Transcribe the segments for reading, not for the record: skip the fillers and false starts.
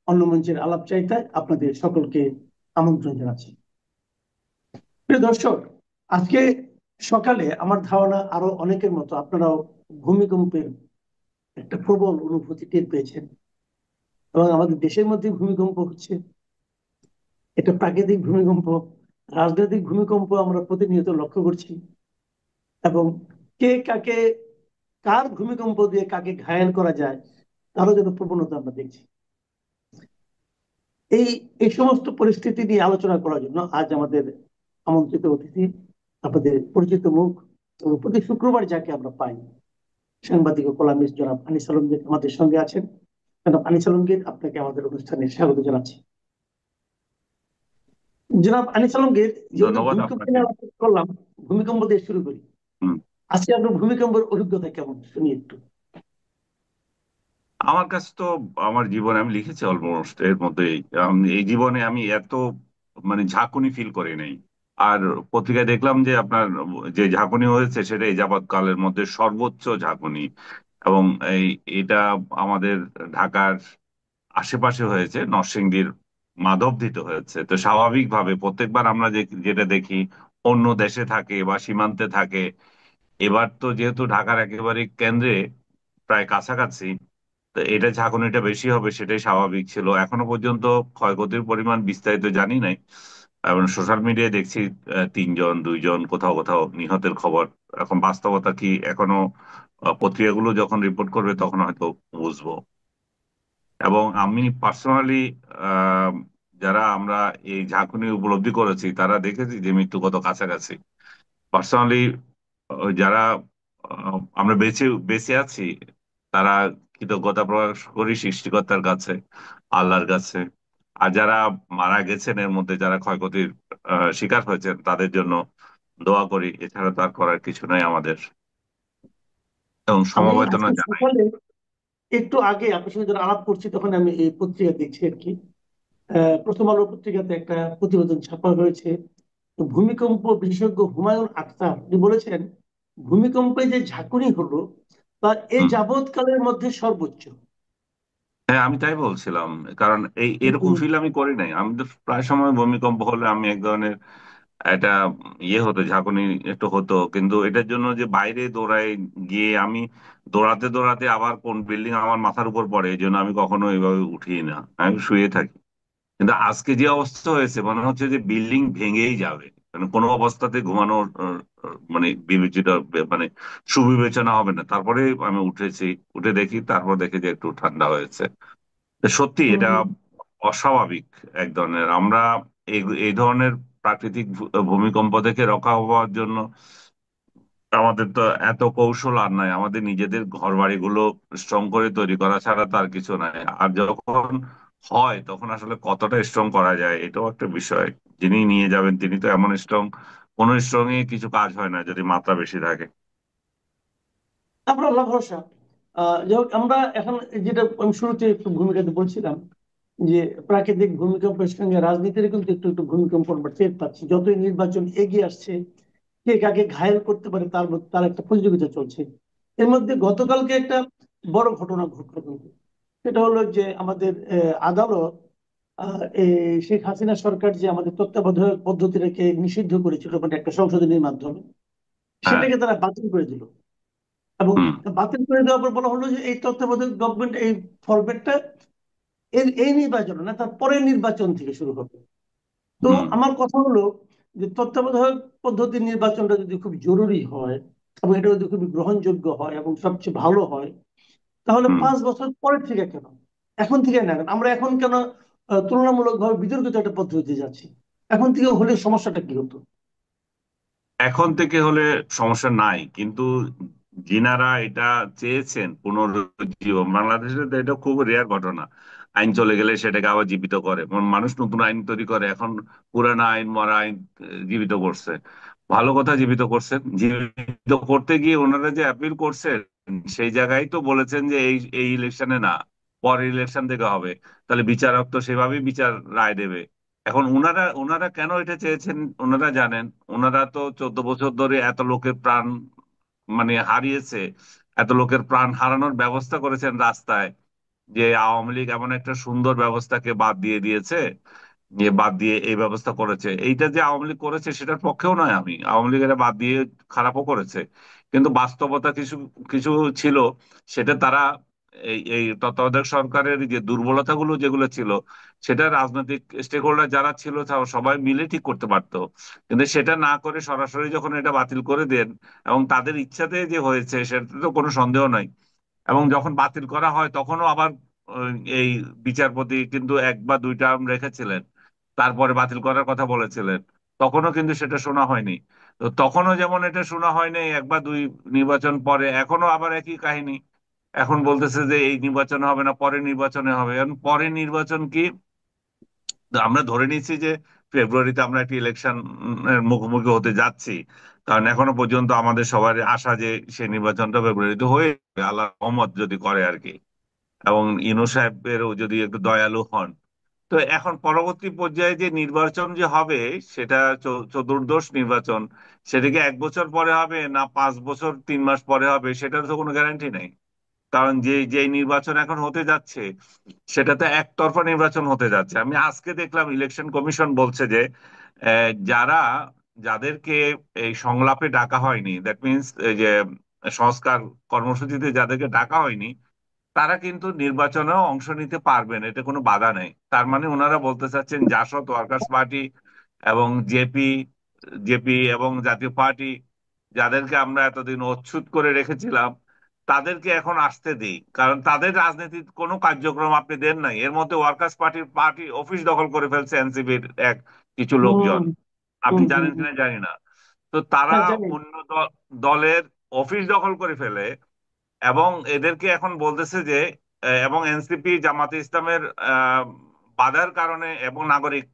অন্য মঞ্চের আলাপচারিতায় আপনাদের সকলকে আমন্ত্রণ জানাচ্ছি। প্রিয় দর্শক, আজকে সকালে আমার ধারণা আরো অনেকের মতো আপনারাও ভূমিকম্পের একটা প্রবল অনুভূতি টের পেয়েছেন, এবং আমাদের দেশের মধ্যে ভূমিকম্প হচ্ছে। এটা প্রাকৃতিক ভূমিকম্প, রাজনৈতিক ভূমিকম্প আমরা প্রতিনিয়ত লক্ষ্য করছি। এবং কে কাকে, কার ভূমিকম্প দিয়ে কাকে ঘায়েল করা যায় তারও যেন প্রবণতা আমরা দেখছি। এই এই সমস্ত পরিস্থিতি নিয়ে আলোচনা করার জন্য আজ আমাদের আমন্ত্রিত অতিথি, আপনাদের পরিচিত মুখ, এবং প্রতি শুক্রবার যাকে আমরা পাই, সাংবাদিক ও কলামিস্ট জনাব আনিস আলমগীর আমাদের সঙ্গে আছেন। জনাব আনিস আলমগীর, আপনাকে আমাদের অনুষ্ঠানে স্বাগত জানাচ্ছি। জনাব আনিস আলমগীর, যেহেতু ধন্যবাদ ভূমিকম্প আপনাকে। নিয়ে আলোচনা করলাম, ভূমিকম্প দিয়ে শুরু করি। হুম। আজকে আপনার ভূমিকম্পের অভিজ্ঞতা কেমন শুনি একটু। আমার কাছে তো আমার জীবনে আমি লিখেছি অলমোস্ট এর মধ্যে এই জীবনে আমি এত মানে ঝাঁকুনি ফিল করি নাই। আর পত্রিকায় দেখলাম যে আপনার যে ঝাঁকুনি হয়েছে সেটা এই যাবৎ কালের মধ্যে সর্বোচ্চ ঝাঁকুনি। এবং এই এটা আমাদের ঢাকার আশেপাশে হয়েছে, নরসিংদীর মাধবদীতে হয়েছে। তো স্বাভাবিকভাবে প্রত্যেকবার আমরা যেটা দেখি অন্য দেশে থাকে বা সীমান্তে থাকে, এবার তো যেহেতু ঢাকার একেবারে কেন্দ্রে, প্রায় কাছাকাছি, তো এটা ঝাঁকুনিটা বেশি হবে সেটাই স্বাভাবিক ছিল। এখনো পর্যন্ত ক্ষয়ক্ষতির পরিমাণ বিস্তারিত জানি নাই। এবং সোশ্যাল মিডিয়ায় দেখছি 3 জন 2 জন কোথাও কোথাও নিহতের খবর। এখন বাস্তবতা কি এখনো পত্রিকাগুলো যখন রিপোর্ট করবে তখন হয়তো বুঝবো। এবং আমি পার্সোনালি যারা আমরা এই ঝাঁকুনি উপলব্ধি করেছি তারা দেখেছি যে মৃত্যু কত কাছাকাছি। পার্সোনালি যারা আমরা বেঁচে বেঁচে আছি, তারা কৃতজ্ঞতা প্রকাশ করি সৃষ্টিকর্তার কাছে, আল্লাহর কাছে। আর যারা মারা গেছেন, এর মধ্যে যারা ক্ষয়ক্ষতির শিকার হয়েছেন, তাদের জন্য দোয়া করি। এছাড়া তো আর করার কিছু নাই আমাদের, এবং আমি সমবেদনা আজকে জানাই। সকালে একটু আগে আপনার সঙ্গে যখন আলাপ করছি তখন আমি এই পত্রিকা দেখছি আর কি। প্রথম আলো পত্রিকাতে একটা প্রতিবেদন ছাপা হয়েছে। তো ভূমিকম্প বিশেষজ্ঞ হুমায়ুন আখতার তিনি বলেছেন, ভূমিকম্পে যে ঝাঁকুনি হলো তা এই হুম। যাবৎকালের মধ্যে সর্বোচ্চ। হ্যাঁ, আমি তাই বলছিলাম। কারণ কিন্তু এরকম ফিল আমি করি নাই। আমি তো প্রায় সময় ভূমিকম্প হলে আমি এক ধরনের একটা হতো, ঝাঁকুনি একটু হতো, কিন্তু এটার জন্য যে বাইরে দৌড়াই গিয়ে আমি দৌড়াতে দৌড়াতে আবার কোন বিল্ডিং আমার মাথার উপর পড়ে, এই জন্য আমি কখনো এইভাবে উঠি না, আমি শুয়ে থাকি। কিন্তু আজকে যে অবস্থা হয়েছে মনে হচ্ছে যে বিল্ডিং ভেঙেই যাবে, মানে কোনো অবস্থাতে ঘুমানো মানে বিবেচিত, মানে সুবিবেচনা হবে না। তারপরে আমি উঠেছি, উঠে দেখি, তারপর দেখি যে একটু ঠান্ডা হয়েছে। তো সত্যি এটা অস্বাভাবিক এক ধরনের। আমরা এই এই ধরনের প্রাকৃতিক ভূমিকম্প থেকে রক্ষা হওয়ার জন্য আমাদের তো এত কৌশল আর নাই। আমাদের নিজেদের ঘর বাড়িগুলো স্ট্রং করে তৈরি করা ছাড়া তার কিছু নাই। আর যখন হয় তখন আসলে কতটা স্ট্রং করা যায় এটাও একটা বিষয়। যিনি নিয়ে যাবেন তিনি তো এমন স্ট্রং, কোন স্ট্রং এ কিছু কাজ হয় না যদি মাত্রা বেশি থাকে। তারপর আল্লাহ ভরসা। যাই হোক, আমরা এখন যেটা আমি শুরুতে একটু ভূমিকাতে বলছিলাম যে প্রাকৃতিক ভূমিকম্পের সঙ্গে রাজনীতির কিন্তু একটু একটু ভূমিকম্প আমরা টের পাচ্ছি। যতই নির্বাচন এগিয়ে আসছে, কে কাকে ঘায়েল করতে পারে তার একটা প্রতিযোগিতা চলছে। এর মধ্যে গতকালকে একটা বড় ঘটনা ঘটলো কিন্তু। সেটা হলো যে আমাদের আদালত এই শেখ হাসিনা সরকার যে আমাদের তত্ত্বাবধায়ক পদ্ধতিটাকে নিষিদ্ধ করেছিল, মানে একটা সংশোধনীর মাধ্যমে, হ্যাঁ। সেটাকে তারা বাতিল করে দিল। এবং হুম। বাতিল করে দেওয়ার পর বলা হলো যে এই তত্ত্বাবধায়ক গভর্নমেন্ট এই ফরম্যাটটা এই নির্বাচন না, তার পরের নির্বাচন থেকে শুরু হবে। তো হুম। আমার কথা হলো যে তত্ত্বাবধায়ক পদ্ধতির নির্বাচনটা যদি খুব জরুরি হয় এবং এটা যদি খুবই গ্রহণযোগ্য হয় এবং সবচেয়ে ভালো হয়, তাহলে হুম। 5 বছর পরের থেকে কেন, এখন থেকে না কেন? আমরা এখন কেন তুলনামূলকভাবে বিতর্কিত একটা পদ্ধতি যাচ্ছি? এখন থেকে হলে সমস্যাটা কি হতো? এখন থেকে হলে সমস্যা নাই, কিন্তু যিনারা এটা চেয়েছেন পুনরুজ্জীবন, বাংলাদেশে তো এটা খুব রেয়ার ঘটনা। আইন চলে গেলে সেটাকে আবার জীবিত করে, মানুষ নতুন আইন তৈরি করে। এখন পুরানো আইন, মরা আইন জীবিত করছে। ভালো কথা, জীবিত করছেন। জীবিত করতে গিয়ে ওনারা যে অ্যাপিল করছেন, সেই জায়গায় তো বলেছেন যে এই এই ইলেকশনে না, পরের ইলেকশন থেকে হবে। তাহলে বিচারক তো সেভাবেই বিচার রায় দেবে। এখন ওনারা ওনারা কেন এটা চেয়েছেন ওনারা জানেন। ওনারা তো 14 বছর ধরে এত লোকের প্রাণ মানে হারিয়েছে, এত লোকের প্রাণ হারানোর ব্যবস্থা করেছেন রাস্তায়। যে আওয়ামী লীগ এমন একটা সুন্দর ব্যবস্থাকে বাদ দিয়ে দিয়েছে, বাদ দিয়ে এই ব্যবস্থা করেছে। এইটা যে আওয়ামী লীগ করেছে সেটার পক্ষেও নয় আমি, আওয়ামী লীগ এটা বাদ দিয়ে খারাপও করেছে, কিন্তু বাস্তবতা কিছু কিছু ছিল, সেটা তারা এই তত্ত্বাবধায়ক সরকারের যে দুর্বলতাগুলো যেগুলো ছিল, সেটা রাজনৈতিক স্টেক হোল্ডার যারা ছিল সবাই মিলে ঠিক করতে পারতো। কিন্তু সেটা না করে সরাসরি যখন এটা বাতিল করে দেন, এবং তাদের ইচ্ছাতে যে হয়েছে সেটা তো কোনো সন্দেহ নাই। এবং যখন বাতিল করা হয় তখনও আবার এই বিচারপতি কিন্তু এক বা দুই টার্ম রেখেছিলেন, তারপরে বাতিল করার কথা বলেছিলেন, তখনও কিন্তু সেটা শোনা হয়নি। তো তখনও যেমন এটা শোনা হয়নি এক বা দুই নির্বাচন পরে, এখনো আবার একই কাহিনী। এখন বলতেছে যে এই নির্বাচন হবে না, পরে নির্বাচনে হবে। এখন পরে নির্বাচন কি? আমরা ধরে নিচ্ছি যে ফেব্রুয়ারিতে আমরা একটি ইলেকশন এর মুখোমুখি হতে যাচ্ছি, কারণ এখনো পর্যন্ত আমাদের সবার আশা যে সেই নির্বাচনটা ফেব্রুয়ারিতে হয়ে যাবে, আল্লাহ রহমত যদি করে আর কি, এবং ইনু সাহেবেরও যদি একটু দয়ালু হন। তো এখন পরবর্তী পর্যায়ে যে নির্বাচন যে হবে, সেটা চতুর্দশ নির্বাচন, সেটা কি 1 বছর পরে হবে না 5 বছর 3 মাস পরে হবে, সেটার তো কোনো গ্যারান্টি নেই। কারণ যে নির্বাচন এখন হতে যাচ্ছে, সেটাতে একতরফা নির্বাচন হতে যাচ্ছে। আমি আজকে দেখলাম ইলেকশন কমিশন বলছে যে যারা, যাদেরকে এই সংলাপে ডাকা হয়নি, দ্যাট মিনস যে সংস্কার কর্মসূচিতে যাদেরকে ডাকা হয়নি, তারা কিন্তু নির্বাচনেও অংশ নিতে পারবেন, এটা কোনো বাধা নেই। তার মানে ওনারা বলতে চাচ্ছেন জাসদ ওয়ার্কার্স পার্টি এবং জেপি জেপি এবং জাতীয় পার্টি, যাদেরকে আমরা এতদিন অচ্ছুত করে রেখেছিলাম, তাদেরকে এখন আসতে দিই, কারণ তাদের রাজনীতির কোনো কার্যক্রম আপনি দেন নাই। এর মধ্যে ওয়ার্কার্স পার্টির পার্টি অফিস দখল করে ফেলছে এনসিপির এক কিছু লোকজন, হুম আপনি হুম হুম জানেন হুম। কিনা জানি না। তো তারা হ্যাঁ, জানি। অন্য দলের অফিস দখল করে ফেলে, এবং এদেরকে এখন বলতেছে যে এবং এনসিপি জামাতে ইসলামের আহ, বাধার কারণে, এবং নাগরিক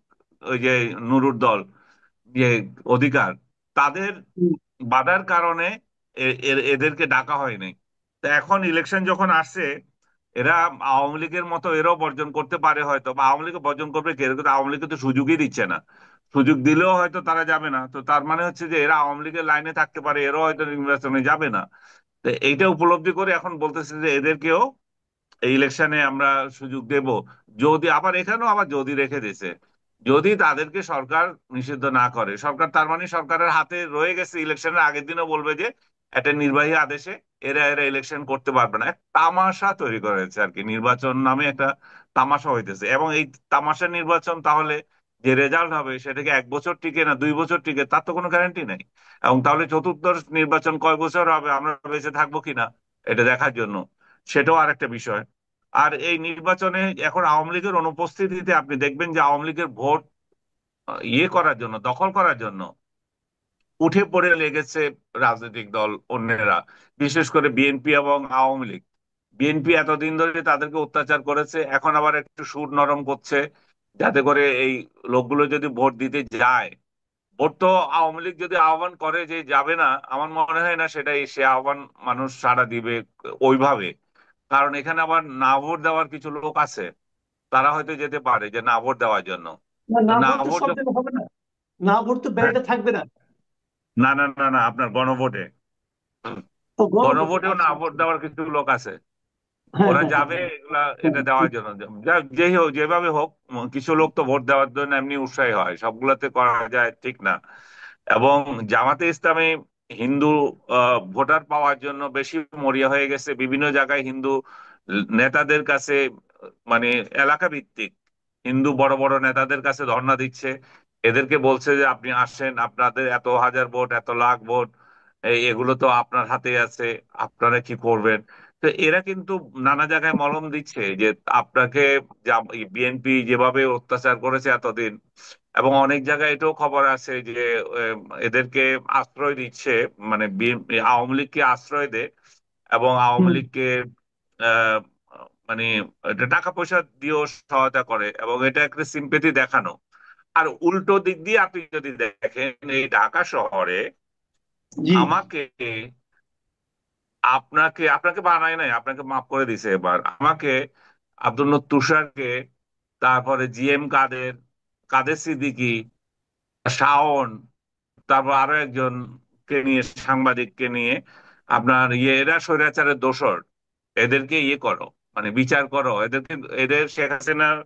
ওই যে নুরুর দল, যে অধিকার, তাদের হুম, বাধার কারণে এদেরকে ডাকা হয়নি। তো এখন ইলেকশন যখন আসছে, এরা আওয়ামী লীগের মতো এরাও বর্জন করতে পারে হয়তো, বা আওয়ামী লীগ বর্জন করবে কে? কিন্তু আওয়ামী লীগকে তো সুযোগই দিচ্ছে না। সুযোগ দিলেও হয়তো তারা যাবে না। তো তার মানে হচ্ছে যে এরা আওয়ামী লীগের লাইনে থাকতে পারে, এরাও হয়তো নির্বাচনে যাবে না। তো এইটা উপলব্ধি করে এখন বলতেছে যে এদেরকেও এই ইলেকশনে আমরা সুযোগ দেব। যদি আবার এখানেও আবার যদি রেখে দিয়েছে, যদি তাদেরকে সরকার নিষিদ্ধ না করে, সরকার তার মানে সরকারের হাতে রয়ে গেছে, ইলেকশনের আগের দিনও বলবে যে একটা নির্বাহী আদেশে এরা এরা ইলেকশন করতে পারবে না। এক তামাশা তৈরি করেছে আর কি, নির্বাচন নামে একটা তামাশা হইতেছে। এবং এই তামাশা নির্বাচন তাহলে যে রেজাল্ট হবে, সেটাকে 1 বছর টিকে না 2 বছর টিকে, তার তো কোনো গ্যারান্টি নেই। এবং তাহলে চতুর্দশ নির্বাচন কয় বছর হবে, আমরা বেঁচে থাকবো কিনা এটা দেখার জন্য, সেটাও আরেকটা বিষয়। আর এই নির্বাচনে এখন আওয়ামী লীগের অনুপস্থিতিতে আপনি দেখবেন যে আওয়ামী লীগের ভোট ইয়ে করার জন্য, দখল করার জন্য উঠে পড়ে লেগেছে রাজনৈতিক দল অন্যেরা, বিশেষ করে বিএনপি এবং আওয়ামী লীগ। বিএনপি এতদিন ধরে তাদেরকে অত্যাচার করেছে, এখন আবার একটু সুর নরম করছে, যাতে করে এই লোকগুলো যদি ভোট দিতে যায়, ভোট তো আওয়ামী লীগ যদি আহ্বান করে যে যাবে না, আমার মনে হয় না সেটাই সে আহ্বান মানুষ সাড়া দিবে ওইভাবে। কারণ এখানে আবার না ভোট দেওয়ার কিছু লোক আছে, তারা হয়তো যেতে পারে যে না ভোট দেওয়ার জন্য। না, তো না না ভোট তো ভোট সব জায়গায় হবে না। না ভোট তো হ্যাঁ, ব্যারিটা থাকবে না। না না না না, আপনার গণভোটে, তো গণভোটে, গণভোটেও না আচ্ছা ভোট আচ্ছা। দেওয়ার কিছু লোক আছে, হ্যাঁ ওরা হ্যাঁ হ্যাঁ যাবে হ্যাঁ এগুলা, হ্যাঁ, এটা দেওয়ার ঠিক। জন্য। যেই হোক, যেভাবে হোক, কিছু লোক তো ভোট দেওয়ার জন্য এমনি উৎসাহী হয়, সবগুলাতে করা যায় ঠিক না। এবং জামাতে ইসলামী হিন্দু ভোটার পাওয়ার জন্য বেশি মরিয়া হয়ে গেছে, বিভিন্ন জায়গায় হিন্দু নেতাদের কাছে, মানে এলাকা ভিত্তিক হিন্দু বড় বড় নেতাদের কাছে ধর্ণা দিচ্ছে, এদেরকে বলছে যে আপনি আসেন, আপনাদের এত হাজার ভোট, এত লাখ ভোট, এগুলো তো আপনার হাতে আছে, আপনারা কি করবেন? তো এরা কিন্তু নানা জায়গায় মলম দিচ্ছে যে আপনাকে, বিএনপি যেভাবে অত্যাচার করেছে এতদিন, এবং অনেক জায়গায় এটাও খবর আছে যে এদেরকে আশ্রয় দিচ্ছে, মানে আওয়ামী লীগকে আশ্রয় দেয়, এবং আওয়ামী হুম। লীগকে আহ, মানে এটা টাকা পয়সা দিয়েও সহায়তা করে, এবং এটা একটা সিম্পেথি দেখানো। আর উল্টো দিক দিয়ে আপনি যদি দেখেন, এই ঢাকা শহরে জি। আমাকে, আপনাকে আপনাকে বানায় নাই, আপনাকে মাফ করে দিছে এবার, আমাকে, আব্দুল তুষারকে, তারপরে জিএম কাদের, কাদের সিদ্দিকী, শাওন, তারপর আরো একজনকে নিয়ে, সাংবাদিককে নিয়ে, আপনার ইয়ে, এরা স্বৈরাচারের দোসর, এদেরকে ইয়ে করো, মানে বিচার করো এদেরকে, এদের শেখ হাসিনার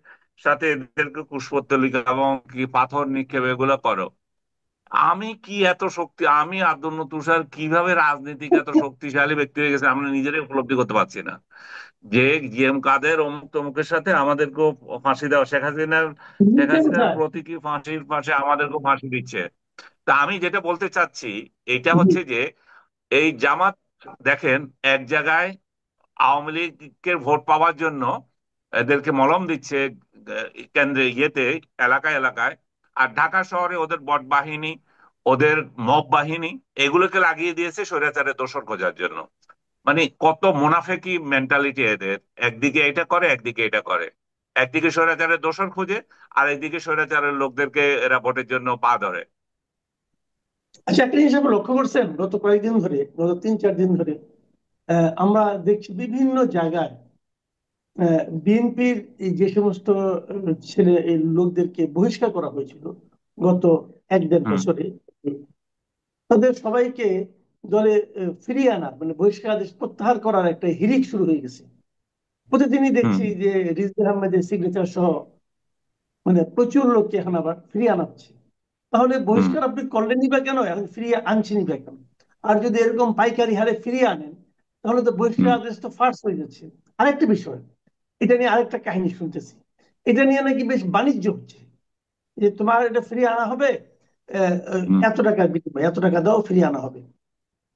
সাথে এদেরকে কুশপুত্তলিকা এবং কি পাথর নিক্ষেপ এগুলো করো। আমি কি এত শক্তি, আমি আদন্য তুষার কিভাবে রাজনীতিক এত শক্তিশালী ব্যক্তি হয়ে গেছে আমরা নিজেরাই উপলব্ধি করতে পারছি না। যে জিএম কাদের অমুক তমুকের সাথে আমাদেরকেও ফাঁসি দেওয়া, শেখ নিচে হাসিনার কোথায়? প্রতীকী ফাঁসির পাশে আমাদেরকেও ফাঁসি দিচ্ছে। তা আমি যেটা বলতে চাচ্ছি এটা জি। হচ্ছে যে এই জামাত, দেখেন এক জায়গায় আওয়ামী লীগের ভোট পাওয়ার জন্য এদেরকে মলম দিচ্ছে কেন্দ্রে, ইয়েতে, এলাকায় এলাকায়। আর ঢাকা শহরে ওদের বট বাহিনী, ওদের মব বাহিনী এগুলোকে লাগিয়ে দিয়েছে স্বৈরাচারের দোসর খোঁজার জন্য। মানে কত মুনাফেকি মেন্টালিটি এদের, একদিকে এটা করে একদিকে এটা করে, একদিকে স্বৈরাচারের দোসর খুঁজে আর একদিকে স্বৈরাচারের লোকদেরকে এরা ভোটের জন্য পা ধরে। আচ্ছা, একটা জিনিস আপনি লক্ষ্য করছেন গত কয়েকদিন ধরে, গত 3-4 দিন ধরে আমরা দেখছি বিভিন্ন জায়গায় বিএনপির যে সমস্ত ছেলে এই লোকদেরকে বহিষ্কার করা হয়েছিল গত 1-1.5 হুম। বছরে, তাদের সবাইকে দলে ফিরিয়ে আনার, মানে বহিষ্কার আদেশ প্রত্যাহার করার একটা হিড়িক শুরু হয়ে গেছে। প্রতিদিনই হুম। দেখছি যে রিজভী আহমেদের সিগনেচার সহ মানে প্রচুর লোককে এখন আবার ফিরিয়ে আনা হচ্ছে। তাহলে হুম। বহিষ্কার আপনি করলেনই বা কেন, এখন ফিরিয়ে আনছেনই বা কেন? আর যদি এরকম পাইকারি হারে ফিরিয়ে আনেন, তাহলে তো বহিষ্কার হুম। আদেশ তো ফার্স্ট হয়ে যাচ্ছে। আরেকটা বিষয়, এটা নিয়ে আরেকটা কাহিনী শুনতেছি, এটা নিয়ে নাকি বেশ বাণিজ্য হচ্ছে, যে তোমার এটা ফিরিয়ে আনা হবে, হুম। এত টাকার বিনিময়ে, এত টাকা দাও ফিরিয়ে আনা হবে।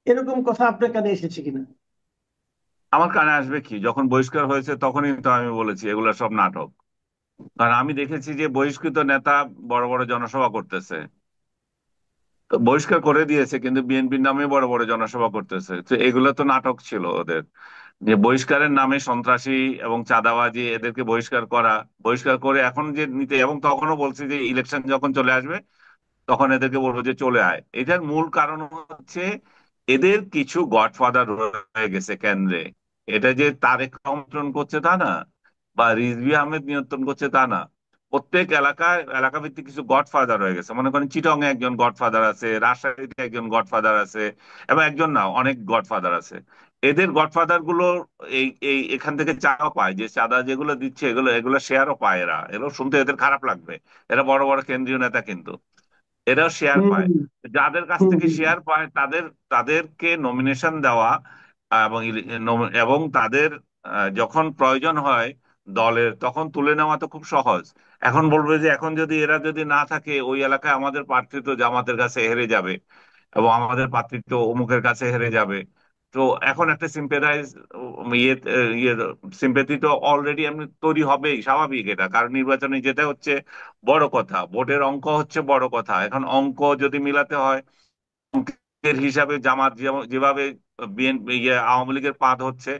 এরকম কথা আপনার কানে এসেছে কিনা? আমার কানে আসবে কি, যখন বহিষ্কার হয়েছে তখনই তো আমি বলেছি এগুলো সব নাটক। কারণ আমি দেখেছি যে বহিষ্কৃত নেতা বড় বড় জনসভা করতেছে। তো বহিষ্কার করে দিয়েছে কিন্তু বিএনপির নামে বড় বড় জনসভা করতেছে, তো এগুলো তো নাটক ছিল ওদের। যে বহিষ্কারের নামে সন্ত্রাসী এবং চাঁদাবাজি এদেরকে বহিষ্কার করা, বহিষ্কার করে এখন যে নিতে, এবং তখনও বলছে যে ইলেকশন যখন চলে আসবে তখন এদেরকে বলবো যে চলে আয়। এটার মূল কারণ হচ্ছে এদের কিছু গডফাদার রয়ে গেছে কেন্দ্রে। এটা যে তারেক নিয়ন্ত্রণ করছে তা না, বা রিজভী আহমেদ নিয়ন্ত্রণ করছে তা না। প্রত্যেক এলাকায় এলাকা ভিত্তিক কিছু গডফাদার হয়ে গেছে। মনে করেন চিটং এ একজন গডফাদার আছে, রাজশাহীতে একজন গডফাদার আছে, এবং একজন না অনেক গডফাদার আছে। এদের গডফাদার গুলো এই এই এখান থেকে চাঁদা পায়, যে চাঁদা যেগুলো দিচ্ছে এগুলো এগুলো শেয়ারও পায় এরা। এগুলো শুনতে এদের খারাপ লাগবে, এরা বড় বড় কেন্দ্রীয় নেতা কিন্তু। এরাও শেয়ার হম পায়। যাদের কাছ হম থেকে হম। শেয়ার পায় তাদেরকে নমিনেশন দেওয়া এবং এবং তাদের যখন প্রয়োজন হয় দলের, তখন তুলে নেওয়া তো খুব সহজ। এখন বলবে যে এখন যদি এরা যদি না থাকে ওই এলাকায় আমাদের প্রার্থী তো জামাতের কাছে হেরে যাবে, এবং আমাদের প্রার্থী তো অমুকের কাছে হেরে যাবে। তো এখন একটা সিম্পেথাইজ ইয়ে ইয়ে সিম্পেথি তো অলরেডি এমনি তৈরি হবেই, স্বাভাবিক এটা, কারণ নির্বাচনে যেটা হচ্ছে বড় কথা, ভোটের অঙ্ক হচ্ছে বড় কথা। এখন অঙ্ক যদি মিলাতে হয়, অঙ্কের হিসাবে জামাত যেভাবে বিএনপি আওয়ামী লীগের পা হচ্ছে,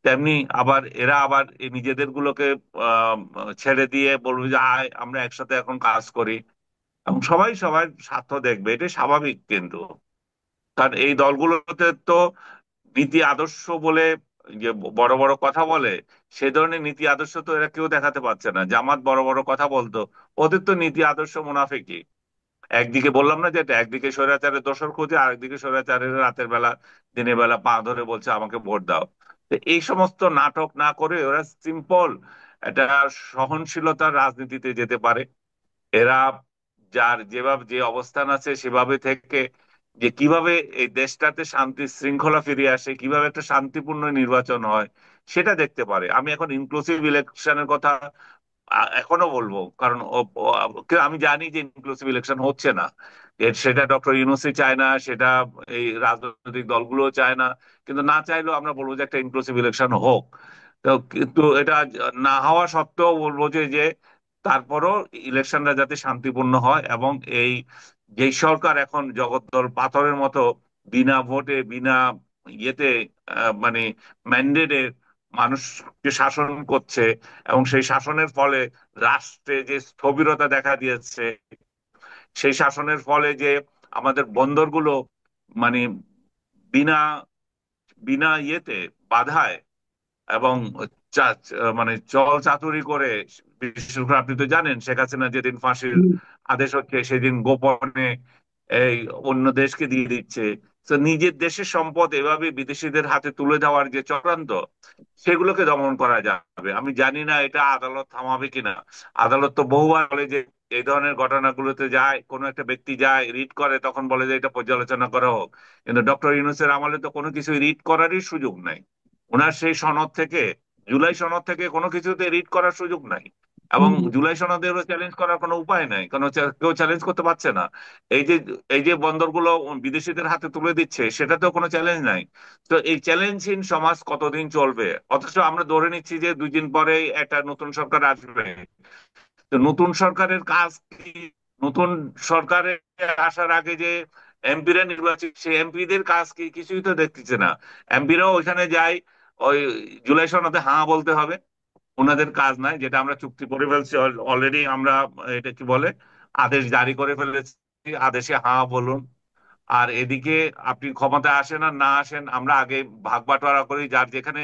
তেমনি আবার এরা আবার এই নিজেদের গুলোকে আহ, ছেড়ে দিয়ে বলবে যে আয় আমরা একসাথে এখন কাজ করি, এবং সবাই সবার স্বার্থ দেখবে, এটা স্বাভাবিক কিন্তু। কারণ এই দলগুলোতে তো নীতি আদর্শ বলে যে বড় বড় কথা বলে, সে ধরনের নীতি আদর্শ তো এরা কেউ দেখাতে পারছে না। জামাত বড় বড় কথা বলতো, ওদের তো নীতি আদর্শ মুনাফিকি। একদিকে বললাম না যেটা, একদিকে স্বৈরাচারের দোসর খুঁজে, আরেকদিকে স্বৈরাচারের রাতের বেলা দিনের বেলা পা ধরে বলছে আমাকে ভোট দাও। তো এই সমস্ত নাটক না করে ওরা সিম্পল একটা সহনশীলতার রাজনীতিতে যেতে পারে। এরা যার যেভাবে যে অবস্থান আছে সেভাবে থেকে যে কিভাবে এই দেশটাতে শান্তি শৃঙ্খলা ফিরে আসে, কিভাবে একটা শান্তিপূর্ণ নির্বাচন হয় সেটা দেখতে পারে। আমি এখন ইনক্লুসিভ ইলেকশনের কথা এখনো বলবো, কারণ আমি জানি যে ইনক্লুসিভ ইলেকশন হচ্ছে না। সেটা ডক্টর ইউনূসই চায় না, সেটা এই রাজনৈতিক দলগুলো চায় না। কিন্তু না চাইলেও আমরা বলবো যে একটা ইনক্লুসিভ ইলেকশন হোক। তো কিন্তু এটা না হওয়া সত্ত্বেও বলবো যে যে তারপরও ইলেকশনটা যাতে শান্তিপূর্ণ হয়, এবং এই যে সরকার এখন জগদ্দল পাথরের মতো বিনা ভোটে বিনা ইয়েতে মানে ম্যান্ডেটে মানুষকে শাসন করছে, এবং সেই শাসনের ফলে রাষ্ট্রে যে স্থবিরতা দেখা দিয়েছে, সেই শাসনের ফলে যে আমাদের বন্দরগুলো মানে বিনা বিনা ইয়েতে বাধায় এবং মানে চল চাতুরি করে, বিশেষ করে আপনি তো জানেন শেখ হাসিনা যেদিন ফাঁসির আদেশ হচ্ছে সেদিন গোপনে এই অন্য দেশকে দিয়ে দিচ্ছে। তো নিজের দেশের সম্পদ এভাবে বিদেশিদের হাতে তুলে দেওয়ার যে চক্রান্ত, সেগুলোকে দমন করা যাবে। আমি জানি না এটা আদালত থামাবে কিনা। আদালত তো বহুবার বলে যে এই ধরনের ঘটনাগুলোতে যায়, কোনো একটা ব্যক্তি যায় রিট করে, তখন বলে যে এটা পর্যালোচনা করা হোক। কিন্তু ডক্টর ইউনূসের আমলে তো কোনো কিছু রিট করারই সুযোগ নাই। ওনার সেই সনদ থেকে, জুলাই সনদ থেকে কোনো কিছুতে রিট করার সুযোগ নাই। এবং হুম, জুলাই সনদেরও চ্যালেঞ্জ করার কোনো উপায় নাই, কারণ কেউ চ্যালেঞ্জ করতে পারছে না। এই যে এই যে বন্দরগুলো বিদেশিদের হাতে তুলে দিচ্ছে, সেটাতেও কোনো চ্যালেঞ্জ নাই। তো এই চ্যালেঞ্জহীন সমাজ কতদিন চলবে? অথচ আমরা ধরে নিচ্ছি যে 2 দিন পরেই একটা নতুন সরকার আসবে। তো নতুন সরকারের কাজ কি? নতুন সরকারে আসার আগে যে এমপিরা নির্বাচিত, সেই এমপিদের কাজ কি? কিছুই তো দেখতেছে না। এমপিরাও ওইখানে যায়, ওই জুলাই সনদে হাঁ বলতে হবে। ওনাদের কাজ নাই, যেটা আমরা চুক্তি করে ফেলছি অলরেডি। আমরা এটা কি বলে, আদেশ জারি করে ফেলেছি, আদেশে হাঁ বলুন। আর এদিকে আপনি ক্ষমতায় আসেন আর না আসেন, আমরা আগে ভাগ বাটোয়ারা করি, যার যেখানে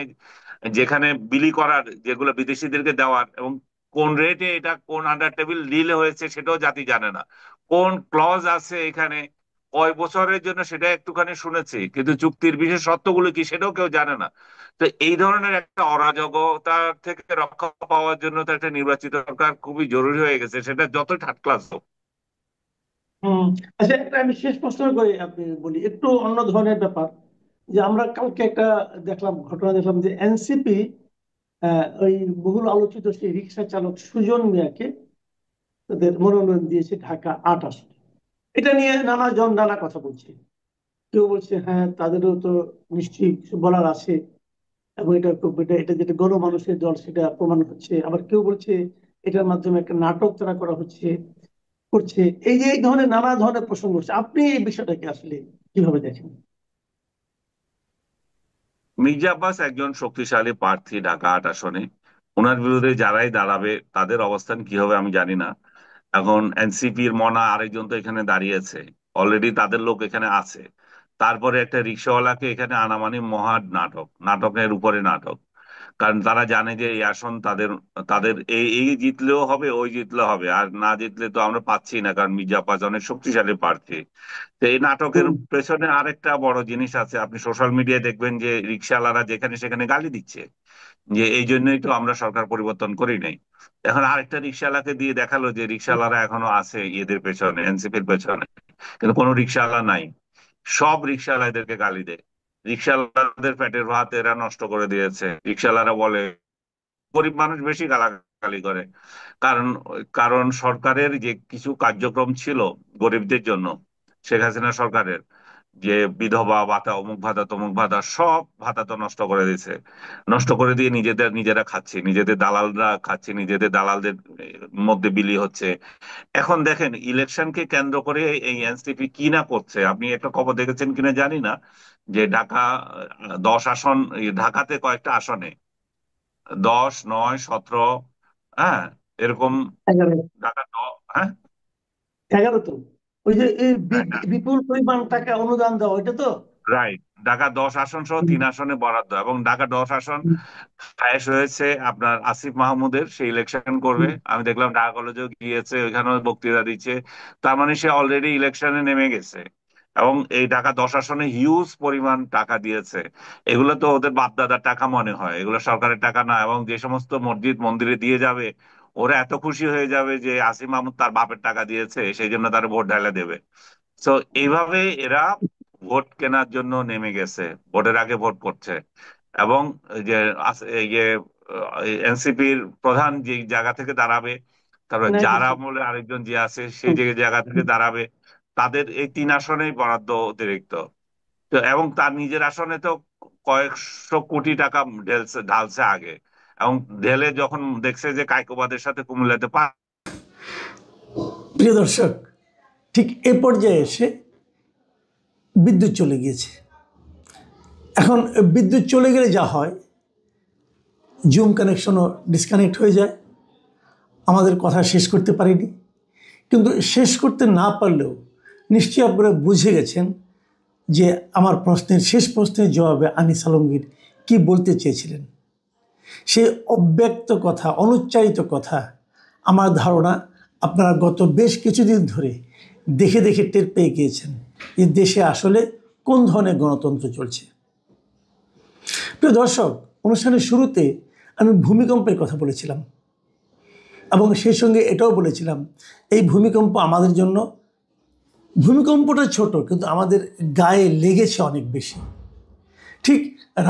যেখানে বিলি করার, যেগুলো বিদেশিদেরকে দেওয়ার, এবং কোন রেটে এটা, কোন আন্ডার টেবিল ডিল হয়েছে সেটাও জাতি জানে না। কোন ক্লজ আছে এখানে, কয় বছরের জন্য, সেটা একটুখানি শুনেছি, কিন্তু চুক্তির বিশেষ শর্তগুলো কি সেটাও কেউ জানে না। তো এই ধরনের একটা অরাজকতা থেকে রক্ষা পাওয়ার জন্য তো একটা নির্বাচিত সরকার খুবই জরুরি হয়ে গেছে, সেটা যতই থার্ড ক্লাস হোক। হুম। আচ্ছা, একটা আমি শেষ প্রশ্ন করে আপনি বলি, একটু অন্য ধরনের ব্যাপার। যে আমরা কালকে একটা ঘটনা দেখলাম যে এনসিপি ওই বহুল আলোচিত সেই রিক্সা চালক সুজন মিয়াকে তাদের মনোনয়ন দিয়েছে ঢাকা 8 আসনে। এটা নিয়ে নানা জন নানা কথা বলছে। কেউ বলছে হ্যাঁ, তাদেরও তো নিশ্চয়ই কিছু বলার আছে, এবং এটা যেটা গণমানুষের দল সেটা প্রমাণ হচ্ছে। আবার কেউ বলছে এটার মাধ্যমে একটা নাটক তারা করছে। এই যে এই ধরনের নানা ধরনের প্রসঙ্গ হচ্ছে, আপনি এই বিষয়টাকে আসলে কিভাবে দেখেন? মির্জা আব্বাস একজন শক্তিশালী প্রার্থী ঢাকা 8 আসনে। ওনার বিরুদ্ধে যারাই দাঁড়াবে তাদের অবস্থান কি হবে আমি জানি না। এখন এনসিপির মনা আরেকজন তো এখানে দাঁড়িয়েছে, অলরেডি তাদের লোক এখানে আছে। তারপরে একটা রিক্সাওয়ালাকে এখানে আনা মানে মহা নাটক, নাটকের উপরে নাটক। কারণ তারা জানে যে এই আসন তাদের, তাদের এই এই জিতলেও হবে, ওই জিতলেও হবে, আর না জিতলে তো আমরা পাচ্ছি না, কারণ মির্জা আব্বাস অনেক শক্তিশালী প্রার্থী। তো এই নাটকের হুম, পেছনে আরেকটা বড় জিনিস আছে। আপনি সোশ্যাল মিডিয়ায় দেখবেন যে রিক্সাওয়ালারা যেখানে সেখানে গালি দিচ্ছে, যে এই জন্যই তো আমরা সরকার পরিবর্তন করি নাই। এখন আরেকটা রিক্সাওয়ালাকে দিয়ে দেখালো যে রিক্সাওয়ালারা এখনো আছে এদের পেছনে, এনসিপির পেছনে, কিন্তু কোনো রিক্সাওয়ালা নাই। সব রিক্সাওয়ালাদেরকে গালি দেয়। রিক্সাওয়ালাদের পেটের ভাত এরা নষ্ট করে দিয়েছে। রিক্সাওয়ালারা বলে, গরিব মানুষ বেশি গালাগালি করে। কারণ কারণ সরকারের যে কিছু কার্যক্রম ছিল গরিবদের জন্য, শেখ হাসিনা সরকারের, যে বিধবা ভাতা, অমুক ভাতা, তমুক ভাতা, সব ভাতা তো নষ্ট করে দিয়েছে। নষ্ট করে দিয়ে নিজেরা খাচ্ছে, নিজেদের দালালরা খাচ্ছে, নিজেদের দালালদের মধ্যে বিলি হচ্ছে। এখন দেখেন ইলেকশনকে কেন্দ্র করে এই এনসিপি কি না করছে। আপনি একটা খবর দেখেছেন কিনা জানি না, যে ঢাকা 10 আসন, ঢাকাতে কয়েকটা আসনে 10, 9, 17, হ্যাঁ, এরকম। 11, হ্যাঁ, 11 তো ওই যে এই হ্যাঁ, হ্যাঁ, বিপুল পরিমাণ টাকা অনুদান দেওয়া, ওইটা তো। রাইট। ঢাকা 10 আসন সহ হুম, 3 আসনে বরাদ্দ, এবং ঢাকা 10 আসন হুম, খায়েশ হয়েছে আপনার আসিফ মাহমুদের, সে ইলেকশন করবে। হুম, আমি দেখলাম ঢাকা কলেজেও গিয়েছে, ওইখানেও বক্তৃতা দিচ্ছে। তার মানে সে অলরেডি ইলেকশনে নেমে গেছে। এবং এই ঢাকা 10 আসনে হিউজ পরিমাণ টাকা দিয়েছে। এগুলো তো ওদের বাপদাদার টাকা মনে হয়, এগুলো সরকারের টাকা না। এবং যে সমস্ত মসজিদ মন্দিরে দিয়ে যাবে, ওরা এত খুশি হয়ে যাবে যে আসিফ মাহমুদ তার বাপের টাকা দিয়েছে, সেই জন্য তার ভোট ঢালে দেবে। তো এইভাবে এরা ভোট কেনার জন্য নেমে গেছে, ভোটের আগে ভোট করছে। এবং এই যে এই যে এনসিপির প্রধান যে জায়গা থেকে দাঁড়াবে, তারপর এনআইটি যারা হিসেবে। আমলে আরেকজন যে আছে সেই হুম, যে জায়গা থেকে দাঁড়াবে, তাদের এই 3 আসনেই বরাদ্দ অতিরিক্ত। তো এবং তার নিজের আসনে তো কয়েকশো কোটি টাকা ঢেলছে, ঢালছে আগে। এবং ঢেলে যখন দেখছে যে কায়কোবাদের সাথে কুমিল্লাতে প্রিয় দর্শক, ঠিক এ পর্যায়ে এসে বিদ্যুৎ চলে গিয়েছে। এখন বিদ্যুৎ চলে গেলে যা হয়, জুম কানেকশনও ডিসকানেক্ট হয়ে যায়। আমাদের কথা শেষ করতে পারিনি, কিন্তু শেষ করতে না পারলেও নিশ্চয়ই আপনারা বুঝে গেছেন যে আমার শেষ প্রশ্নের জবাবে আনিস আলমগীর কি বলতে চেয়েছিলেন। সে অব্যক্ত কথা, অনুচ্চারিত কথা, আমার ধারণা আপনারা গত বেশ কিছুদিন ধরে দেখে দেখে টের পেয়ে গিয়েছেন যে দেশে আসলে কোন ধরনের গণতন্ত্র চলছে। প্রিয় দর্শক, অনুষ্ঠানের শুরুতে আমি ভূমিকম্পের কথা বলেছিলাম এবং সেই সঙ্গে এটাও বলেছিলাম এই ভূমিকম্প আমাদের জন্য, ভূমিকম্পটা ছোট কিন্তু আমাদের গায়ে লেগেছে অনেক বেশি। ঠিক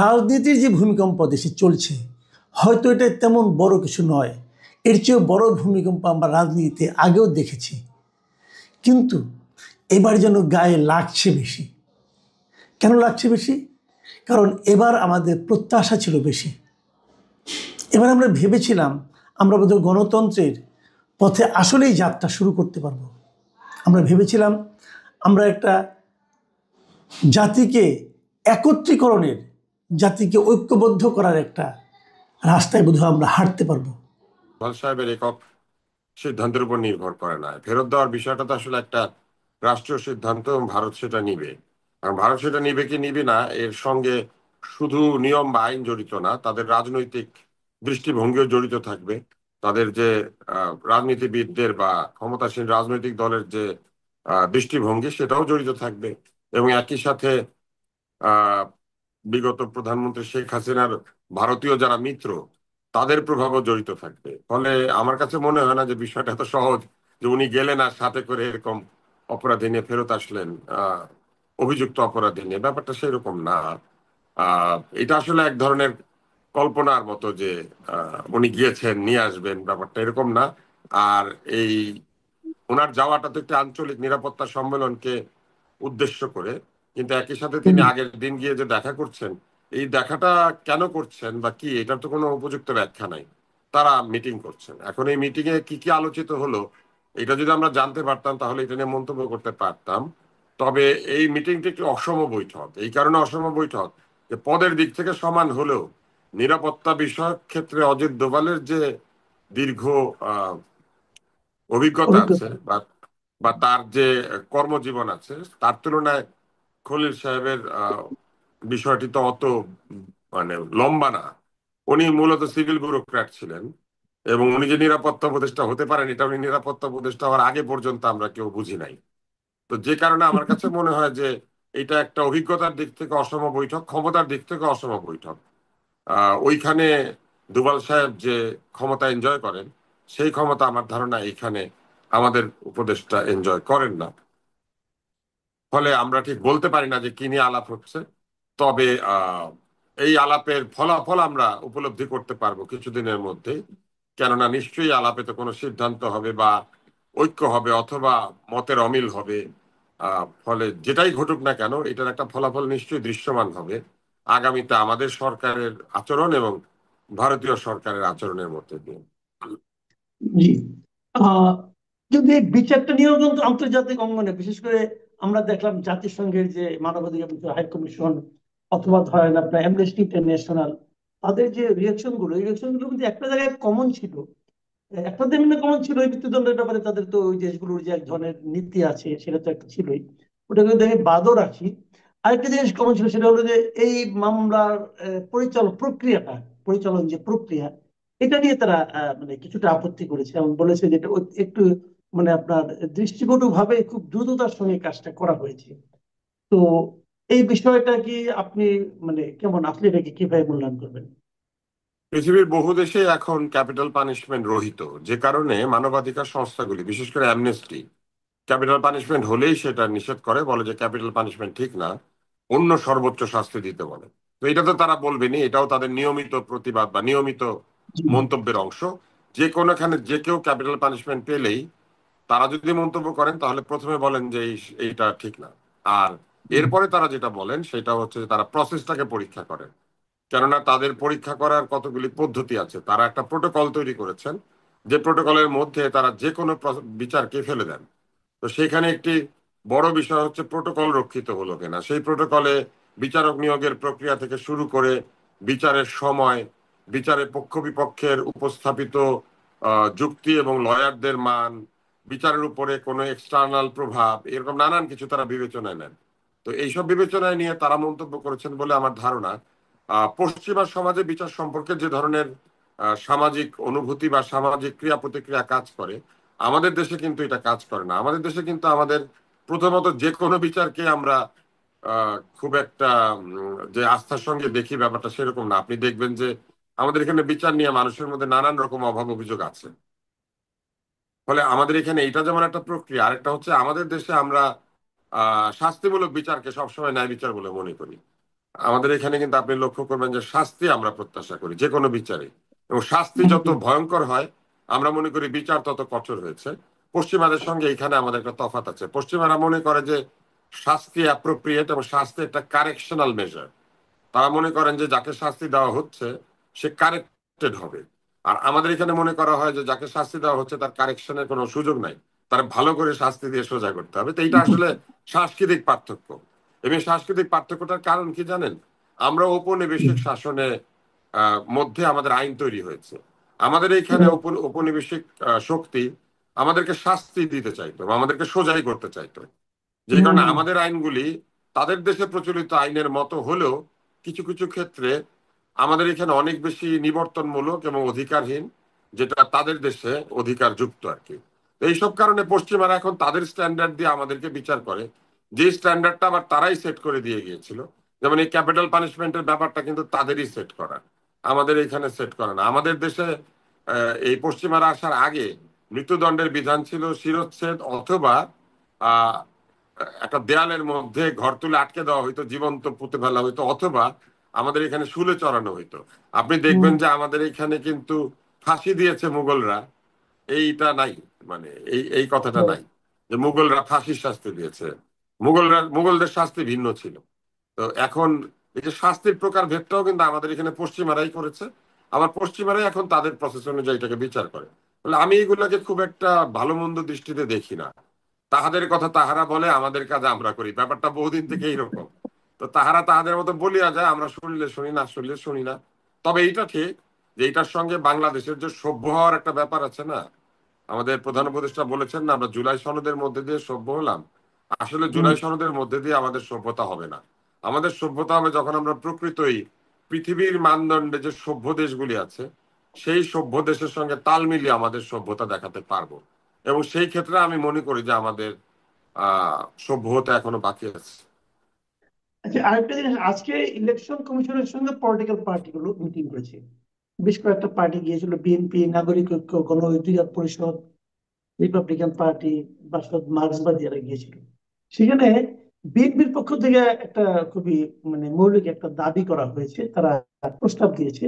রাজনীতির যে ভূমিকম্প দেশে চলছে, হয়তো এটা তেমন বড় কিছু নয়, এর চেয়েও বড় ভূমিকম্প আমরা রাজনীতিতে আগেও দেখেছি, কিন্তু এবার যেন গায়ে লাগছে বেশি। কেন লাগছে বেশি? কারণ এবার আমাদের প্রত্যাশা ছিল বেশি। এবার আমরা ভেবেছিলাম আমরা বোধহয় গণতন্ত্রের পথে আসলেই যাত্রা শুরু করতে পারবো। আমরা ভেবেছিলাম আমরা একটা জাতিকে একত্রীকরণের, জাতিকে ঐক্যবদ্ধ করার একটা রাস্তায় বোধহয় আমরা হাঁটতে পারবো। সাহেবের একক সিদ্ধান্তের উপর নির্ভর করে না। ফেরত দেওয়ার বিষয়টা তো আসলে একটা রাষ্ট্রীয় সিদ্ধান্ত এবং ভারত সেটা নিবে। কারণ ভারত সেটা নিবে কি নিবে না, এর সঙ্গে শুধু নিয়ম বা আইন জড়িত না, তাদের রাজনৈতিক দৃষ্টিভঙ্গিও জড়িত থাকবে। তাদের যে রাজনীতিবিদদের বা ক্ষমতাসীন রাজনৈতিক দলের যে দৃষ্টিভঙ্গি সেটাও জড়িত থাকবে। এবং একই সাথে আহ বিগত প্রধানমন্ত্রী শেখ হাসিনার ভারতীয় যারা মিত্র তাদের প্রভাবও জড়িত থাকবে। ফলে আমার কাছে মনে হয় না যে বিষয়টা এত সহজ যে উনি গেলেন আর সাথে করে এরকম অপরাধী নিয়ে ফেরত আসলেন, অভিযুক্ত অপরাধী নিয়ে। ব্যাপারটা সেরকম না। এটা আসলে এক ধরনের কল্পনার মতো যে উনি গিয়েছেন নিয়ে আসবেন, ব্যাপারটা এরকম না। আর এই ওনার যাওয়াটা তো একটা আঞ্চলিক নিরাপত্তা সম্মেলনকে উদ্দেশ্য করে, কিন্তু একই সাথে তিনি আগের দিন গিয়ে যে দেখা করছেন, এই দেখাটা কেন করছেন বা কি, এটার তো কোনো উপযুক্ত ব্যাখ্যা নাই। তারা মিটিং করছেন, এখন এই মিটিং এ কি কি আলোচিত হলো এটা যদি আমরা জানতে পারতাম তাহলে এটা নিয়ে মন্তব্য করতে পারতাম। তবে এই মিটিংটি একটি অসম বৈঠক। এই কারণে অসম বৈঠক যে পদের দিক থেকে সমান হলেও নিরাপত্তা বিষয়ক ক্ষেত্রে অজিত দোভালের যে দীর্ঘ অভিজ্ঞতা আছে বা বা তার যে কর্মজীবন আছে তার তুলনায় খলিল সাহেবের বিষয়টি তো অত মানে লম্বা না। উনি মূলত সিভিল ব্যুরোক্র্যাট ছিলেন এবং উনি যে নিরাপত্তা উপদেষ্টা হতে পারেন এটা উনি নিরাপত্তা উপদেষ্টা হওয়ার আগে পর্যন্ত আমরা কেউ বুঝি নাই। তো যে কারণে আমার কাছে মনে হয় যে এটা একটা অভিজ্ঞতার দিক থেকে অসম বৈঠক, ক্ষমতার দিক থেকে অসম বৈঠক। ওইখানে দুবাল সাহেব যে ক্ষমতা এনজয় করেন সেই ক্ষমতা আমার ধারণা এখানে আমাদের উপদেষ্টা এনজয় করেন না। ফলে আমরা ঠিক বলতে পারি না যে কি নিয়ে আলাপ হচ্ছে। তবে এই আলাপের ফলাফল আমরা উপলব্ধি করতে পারবো কিছুদিনের মধ্যে, কেননা নিশ্চয়ই আলাপে তো কোনো সিদ্ধান্ত হবে বা ঐক্য হবে অথবা মতের অমিল হবে। ফলে যেটাই ঘটুক না কেন এটার একটা ফলাফল নিশ্চয়ই দৃশ্যমান হবে আগামীতে আমাদের সরকারের আচরণ এবং ভারতীয় সরকারের আচরণের মধ্যে দিয়ে। জি, আহ, যদি এই বিচারটা নিয়েও কিন্তু আন্তর্জাতিক অঙ্গনে, বিশেষ করে আমরা দেখলাম জাতিসংঘের যে মানবাধিকার বিষয়ক হাই কমিশন অথবা ধরেন আপনার অ্যামনেস্টি ইন্টারন্যাশনাল, তাদের যে রিয়াকশন গুলো, এই রিয়াকশন গুলো কিন্তু একটা জায়গায় কমন ছিল। একটা তেমনি কমন ছিল এই মৃত্যুদণ্ডের ব্যাপারে তাদের তো ওই দেশগুলোর যে এক ধরনের নীতি আছে সেটা তো একটা ছিলই, ওটাকে যদি আমি বাদও রাখি, আরেকটা জিনিস কমন ছিল সেটা হলো যে এই মামলার পরিচালন যে প্রক্রিয়া, এটা নিয়ে তারা মানে কিছুটা আপত্তি করেছে এবং বলেছে যে এটা একটু মানে আপনার দৃষ্টিকটু ভাবে খুব দ্রুততার সঙ্গে কাজটা করা হয়েছে। তো এই বিষয়টা কি আপনি মানে কেমন, আপনি এটাকে কিভাবে মূল্যায়ন করবেন? পৃথিবীর বহু দেশে এখন ক্যাপিটাল পানিশমেন্ট রহিত, যে কারণে মানবাধিকার সংস্থাগুলি বিশেষ করে অ্যামনেস্টি ক্যাপিটাল পানিশমেন্ট হলেই সেটা নিষেধ করে, বলে যে ক্যাপিটাল পানিশমেন্ট ঠিক না, অন্য সর্বোচ্চ শাস্তি দিতে বলে। তো এটা তো তারা বলবেনি, এটাও তাদের নিয়মিত প্রতিবাদ বা নিয়মিত জি। মন্তব্যের অংশ। যে কোনোখানে যে কেউ ক্যাপিটাল পানিশমেন্ট পেলেই তারা যদি মন্তব্য করেন তাহলে প্রথমে বলেন যে এইটা ঠিক না। আর এরপরে তারা যেটা বলেন সেটা হচ্ছে যে তারা প্রসেসটাকে পরীক্ষা করেন, কেননা তাদের পরীক্ষা করার কতগুলি পদ্ধতি আছে। তারা একটা প্রোটোকল তৈরি করেছেন যে প্রোটোকলের মধ্যে তারা যে কোনো বিচারকে ফেলে দেন। তো সেখানে একটি বড় বিষয় হচ্ছে প্রোটোকল রক্ষিত হলো কিনা। সেই প্রোটোকলে বিচারক নিয়োগের প্রক্রিয়া থেকে শুরু করে বিচারের সময়, বিচারের পক্ষ বিপক্ষের উপস্থাপিত যুক্তি এবং লয়ারদের মান, বিচারের উপরে কোনো এক্সটার্নাল প্রভাব, এরকম নানান কিছু তারা বিবেচনায় নেন। তো এইসব বিবেচনায় নিয়ে তারা মন্তব্য করেছেন বলে আমার ধারণা। পশ্চিমা সমাজে বিচার সম্পর্কে যে ধরনের সামাজিক অনুভূতি বা সামাজিক ক্রিয়া প্রতিক্রিয়া কাজ করে, আমাদের দেশে কিন্তু এটা কাজ করে না। আমাদের দেশে কিন্তু আমাদের প্রথমত যে কোনো বিচারকে আমরা খুব একটা যে আস্থার সঙ্গে দেখি ব্যাপারটা সেরকম না। আপনি দেখবেন যে আমাদের এখানে বিচার নিয়ে মানুষের মধ্যে নানান রকম অভাব অভিযোগ আছে। ফলে আমাদের এখানে এটা যেমন একটা প্রক্রিয়া, আরেকটা হচ্ছে আমাদের দেশে আমরা শাস্তিমূলক বিচারকে সবসময় ন্যায় বিচার বলে মনে করি। আমাদের এখানে কিন্তু আপনি লক্ষ্য করবেন যে শাস্তি আমরা প্রত্যাশা করি যে কোনো বিচারে, এবং শাস্তি যত ভয়ঙ্কর হয় আমরা মনে করি বিচার তত কঠোর হয়েছে। পশ্চিমাদের সঙ্গে এখানে আমাদের একটা তফাৎ আছে। পশ্চিমারা মনে করে যে শাস্তি অ্যাপ্রোপ্রিয়েট এবং শাস্তি একটা কারেকশনাল মেজার। তারা মনে করেন যে যাকে শাস্তি দেওয়া হচ্ছে সে কারেক্টেড হবে। আর আমাদের এখানে মনে করা হয় যে যাকে শাস্তি দেওয়া হচ্ছে তার কারেকশনের কোনো সুযোগ নাই, তার ভালো করে শাস্তি দিয়ে সোজা করতে হবে। তো এইটা আসলে সাংস্কৃতিক পার্থক্য। এবং সাংস্কৃতিক পার্থক্যটার কারণ কি জানেন? আমরা ঔপনিবেশিক শাসনে মধ্যে আমাদের আইন তৈরি হয়েছে। আমাদের এইখানে ঔপনিবেশিক শক্তি আমাদেরকে শাস্তি দিতে চাইতো বা আমাদেরকে সোজাই করতে চাইতো। যে কারণে আমাদের আইনগুলি তাদের দেশে প্রচলিত আইনের মতো হলেও কিছু কিছু ক্ষেত্রে আমাদের এখানে অনেক বেশি নিবর্তনমূলক এবং অধিকারহীন, যেটা তাদের দেশে অধিকারযুক্ত আর কি। এইসব কারণে পশ্চিমারা এখন তাদের স্ট্যান্ডার্ড দিয়ে আমাদেরকে বিচার করে, যে স্ট্যান্ডার্ডটা আবার তারাই সেট করে দিয়ে গিয়েছিল। যেমন এই ক্যাপিটাল পানিশমেন্টের ব্যাপারটা কিন্তু তাদেরই সেট করা, আমাদের এখানে সেট করা না। আমাদের দেশে এই পশ্চিমারা আসার আগে মৃত্যুদণ্ডের বিধান ছিল শিরচ্ছেদ, অথবা আহ একটা দেয়ালের মধ্যে ঘর তুলে আটকে দেওয়া হইতো, জীবন্ত পুঁতে ফেলা হইতো, অথবা আমাদের এখানে শুলে চড়ানো হইতো। আপনি দেখবেন যে আমাদের এখানে কিন্তু ফাঁসি দিয়েছে মুঘলরা, এইটা নাই, মানে এই এই কথাটা নাই যে মুঘলরা ফাঁসির শাস্তি দিয়েছে। মুঘলদের শাস্তি ভিন্ন ছিল। তো এখন এই যে শাস্তির প্রকার ভেদটাও কিন্তু আমাদের এখানে পশ্চিমারাই করেছে। আবার পশ্চিমারাই এখন তাদের প্রসেস অনুযায়ী এটাকে বিচার করে। তাহলে আমি এগুলাকে খুব একটা ভালো মন্দ দৃষ্টিতে দেখি না। তাহাদের কথা তাহারা বলে, আমাদের কাজ আমরা করি, ব্যাপারটা বহুদিন থেকে এইরকম। তো তাহারা তাহাদের মতো বলিয়া যায়, আমরা শুনলে শুনি, না শুনলে শুনি না। তবে এইটা ঠিক যে এটার সঙ্গে বাংলাদেশের যে সভ্য হওয়ার একটা ব্যাপার আছে না। আমাদের প্রধান উপদেষ্টা বলেছেন না, আমরা জুলাই সনদের মধ্যে দিয়ে সভ্য হলাম। আসলে জুলাই সনদের মধ্যে দিয়ে আমাদের সভ্যতা হবে না। আমাদের সভ্যতা হবে যখন আমরা প্রকৃতই পৃথিবীর মানদণ্ডে যে সভ্য দেশগুলি আছে সেই সভ্য দেশের সঙ্গে তাল মিলিয়ে আমাদের সভ্যতা দেখাতে পারবো। এবং সেই ক্ষেত্রে আমি মনে করি যে আমাদের সভ্য হতে এখনো বাকি আছে। আচ্ছা, আরেকটা জিনিস, আজকে ইলেকশন কমিশনের সঙ্গে পলিটিক্যাল পার্টিগুলো মিটিং করেছে। বেশ কয়েকটা পার্টি গিয়েছিল, বিএনপি, নাগরিক ঐক্য, গণ অধিকার পরিষদ, রিপাবলিকান পার্টি, বাসদ, মার্ক্সবাদীরা গিয়েছিল। সেখানে বিএনপির পক্ষ থেকে একটা খুবই মৌলিক একটা দাবি করা হয়েছে, তারা প্রস্তাব দিয়েছে।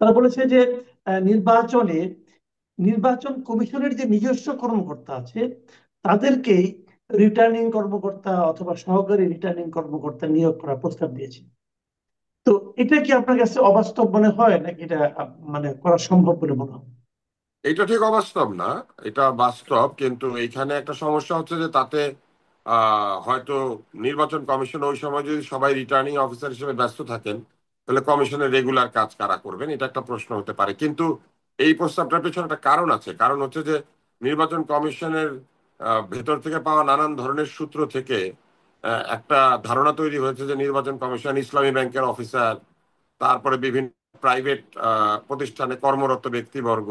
তারা বলেছে যে নির্বাচনে নির্বাচন কমিশনের যে নিজস্ব কর্মকর্তা আছে তাদেরকেই রিটার্নিং কর্মকর্তা অথবা সহকারী রিটার্নিং কর্মকর্তা নিয়োগ করার প্রস্তাব দিয়েছে। তো এটা কি আপনার কাছে অবাস্তব মনে হয়, নাকি এটা করা সম্ভব বলে মনে হয়? এটা ঠিক অবাস্তব না, এটা বাস্তব। কিন্তু এইখানে একটা সমস্যা হচ্ছে যে তাতে হয়তো নির্বাচন কমিশন ওই সময় যদি সবাই রিটার্নিং অফিসার হিসেবে ব্যস্ত থাকেন, তাহলে কমিশনের রেগুলার কাজ কারা করবেন, এটা একটা প্রশ্ন হতে পারে। কিন্তু এই প্রস্তাবটার পেছনে একটা কারণ আছে। কারণ হচ্ছে যে নির্বাচন কমিশনের ভেতর থেকে পাওয়া নানান ধরনের সূত্র থেকে একটা ধারণা তৈরি হয়েছে যে নির্বাচন কমিশন ইসলামী ব্যাংকের অফিসার, তারপরে বিভিন্ন প্রাইভেট প্রতিষ্ঠানে কর্মরত ব্যক্তিবর্গ,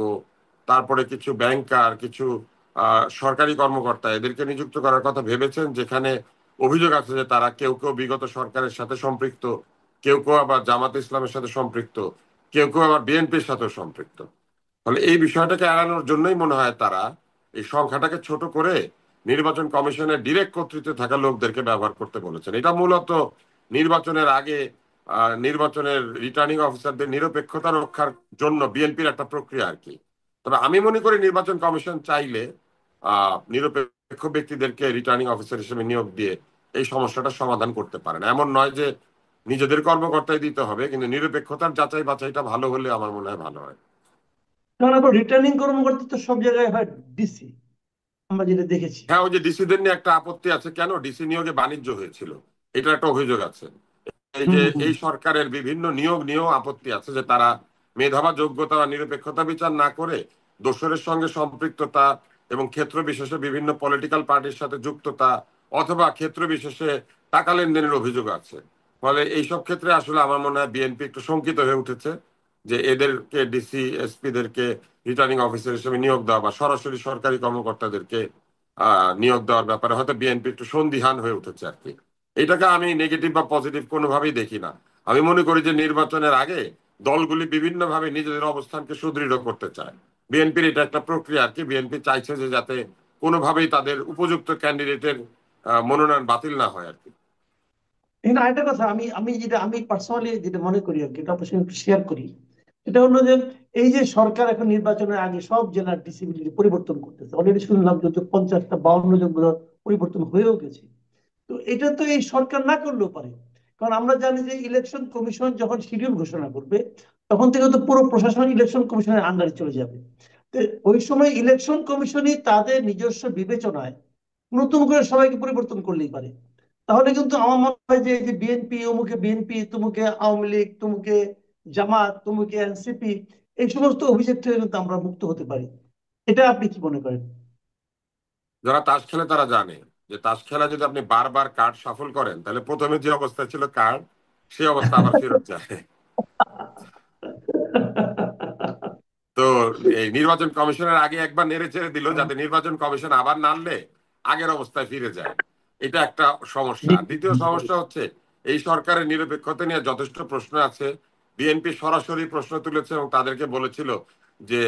তারপরে কিছু ব্যাংকার, কিছু সরকারি কর্মকর্তা, এদেরকে নিযুক্ত করার কথা ভেবেছেন, যেখানে অভিযোগ আছে যে তারা কেউ কেউ বিগত সরকারের সাথে সম্পৃক্ত, কেউ কেউ আবার জামাত ইসলামের সাথে সম্পৃক্ত, কেউ কেউ আবার বিএনপির সাথেও সম্পৃক্ত। ফলে এই বিষয়টাকে এড়ানোর জন্যই মনে হয় তারা এই সংখ্যাটাকে ছোট করে নির্বাচন কমিশনের ডিরেক্ট কর্তৃত্বে থাকা লোকদেরকে ব্যবহার করতে বলেছেন। এটা মূলত নির্বাচনের আগে নির্বাচনের রিটার্নিং অফিসারদের নিরপেক্ষতা রক্ষার জন্য বিএনপির একটা প্রক্রিয়া আর কি। তবে আমি মনে করি নির্বাচন কমিশন চাইলে নিরপেক্ষ ব্যক্তিদেরকে রিটার্নিং অফিসার হিসেবে নিয়োগ দিয়ে এই সমস্যাটা সমাধান করতে পারেন। এমন নয় যে নিজেদের কর্মকর্তাই দিতে হবে, কিন্তু নিরপেক্ষতার যাচাই বাছাইটা ভালো হলে আমার মনে হয় ভালো হয়। কারণ এখন রিটার্নিং কর্মকর্তা তো সব জায়গায় হয় ডিসি, আমরা যেটা দেখেছি। হ্যাঁ, ওই যে ডিসিদের নিয়ে একটা আপত্তি আছে, কেন ডিসি নিয়োগে বাণিজ্য হয়েছিল, এটা একটা অভিযোগ আছে। এই যে হুম। এই সরকারের বিভিন্ন নিয়োগ নিয়েও আপত্তি আছে যে তারা মেধা, যোগ্যতা বা নিরপেক্ষতা বিচার না করে দোসরের সঙ্গে সম্পৃক্ততা এবং ক্ষেত্র বিশেষে বিভিন্ন পলিটিক্যাল পার্টির সাথে যুক্ততা, অথবা ক্ষেত্র বিশেষে টাকা লেনদেনের অভিযোগ আছে। ফলে এইসব ক্ষেত্রে আসলে আমার মনে হয় বিএনপি একটু শঙ্কিত হয়ে উঠেছে যে এদেরকে, ডিসি এসপি দেরকে রিটার্নিং অফিসার হিসেবে নিয়োগ দেওয়া বা সরাসরি সরকারি কর্মকর্তাদেরকে নিয়োগ দেওয়ার ব্যাপারে হয়তো বিএনপি একটু সন্দিহান হয়ে উঠেছে আর কি। এটাকে আমি নেগেটিভ বা পজিটিভ কোনোভাবেই দেখি না। আমি মনে করি যে নির্বাচনের আগে দলগুলি বিভিন্নভাবে নিজেদের অবস্থানকে সুদৃঢ় করতে চায়। বিএনপির এটা একটা প্রক্রিয়া আর কি। বিএনপি চাইছে যে যাতে কোনোভাবেই তাদের উপযুক্ত ক্যান্ডিডেটের মনোনয়ন বাতিল না হয় আর কি। এখানে আরেকটা কথা আমি আমি যেটা আমি পার্সোনালি যেটা মনে করি আর কি, এটা আপনার সঙ্গে একটু শেয়ার করি। এটা হলো যে এই যে সরকার এখন নির্বাচনের আগে সব জেলার ডিসিবিলিটি পরিবর্তন করতেছে, অলরেডি শুনলাম যে 50টা 52 জন পরিবর্তন হয়েও গেছে। তো এটা তো এই সরকার না করলেও পারে, কারণ আমরা জানি যে ইলেকশন কমিশন যখন শিডিউল ঘোষণা করবে তখন থেকে তো পুরো প্রশাসন ইলেকশন কমিশনের আন্ডারে চলে যাবে। তো ওই সময় ইলেকশন কমিশনই তাদের নিজস্ব বিবেচনায় নতুন করে সবাইকে পরিবর্তন করলেই পারে। তাহলে কিন্তু আমার মনে হয় যে এই যে বিএনপি অমুকে বিএনপি, তুমুকে আওয়ামী লীগ, তুমুকে জামাত, তুমুকে এনসিপি, এই সমস্ত অভিযোগ থেকে কিন্তু আমরা মুক্ত হতে পারি। এটা আপনি কি মনে করেন? যারা তাস খেলে তারা জানে যে তাস খেলা যদি আপনি বারবার কার্ড শাফল করেন তাহলে প্রথমে যে অবস্থা ছিল কার্ড, সেই অবস্থা আবার ফেরত যায়। তো এই নির্বাচন কমিশনের আগে একবার নেড়ে চেড়ে দিল যাতে নির্বাচন কমিশন আবার নাড়লে আগের অবস্থায় ফিরে যায়। এটা একটা সমস্যা। জি। আর দ্বিতীয় সমস্যা হচ্ছে এই সরকারের নিরপেক্ষতা নিয়ে যথেষ্ট প্রশ্ন আছে। বিএনপি সরাসরি প্রশ্ন তুলেছে এবং তাদেরকে বলেছিল যে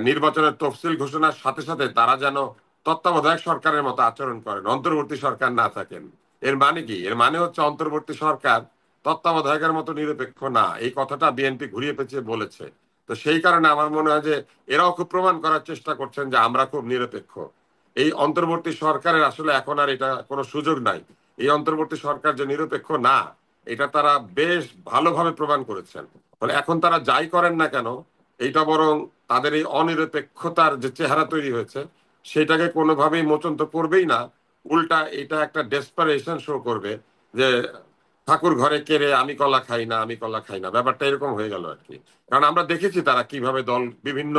নির্বাচনের তফসিল ঘোষণার সাথে সাথে তারা যেন তত্ত্বাবধায়ক সরকারের মতো আচরণ করেন, অন্তর্বর্তী সরকার না থাকেন। এর মানে কি? এর মানে হচ্ছে অন্তর্বর্তী সরকার তত্ত্বাবধায়কের মতো নিরপেক্ষ না, এই কথাটা বিএনপি ঘুরিয়ে পেঁচিয়ে বলেছে। তো সেই কারণে আমার মনে হয় যে এরাও খুব প্রমাণ করার চেষ্টা করছেন যে আমরা খুব নিরপেক্ষ। এই অন্তর্বর্তী সরকারের আসলে এখন আর এটা কোনো সুযোগ নাই। এই অন্তর্বর্তী সরকার যে নিরপেক্ষ না, এটা তারা বেশ ভালোভাবে প্রমাণ করেছেন। ফলে এখন তারা যাই করেন না কেন, এইটা বরং তাদের এই অনিরপেক্ষতার যে চেহারা তৈরি হয়েছে সেটাকে কোনোভাবেই মোচন তো করবেই না। উল্টা এটা একটা ডেসপারেশন শো করবে যে ঠাকুর ঘরে কেড়ে আমি কলা খাই না, আমি কলা খাই না, ব্যাপারটা এরকম হয়ে গেল আর কি। কারণ আমরা দেখেছি তারা কিভাবে দল, বিভিন্ন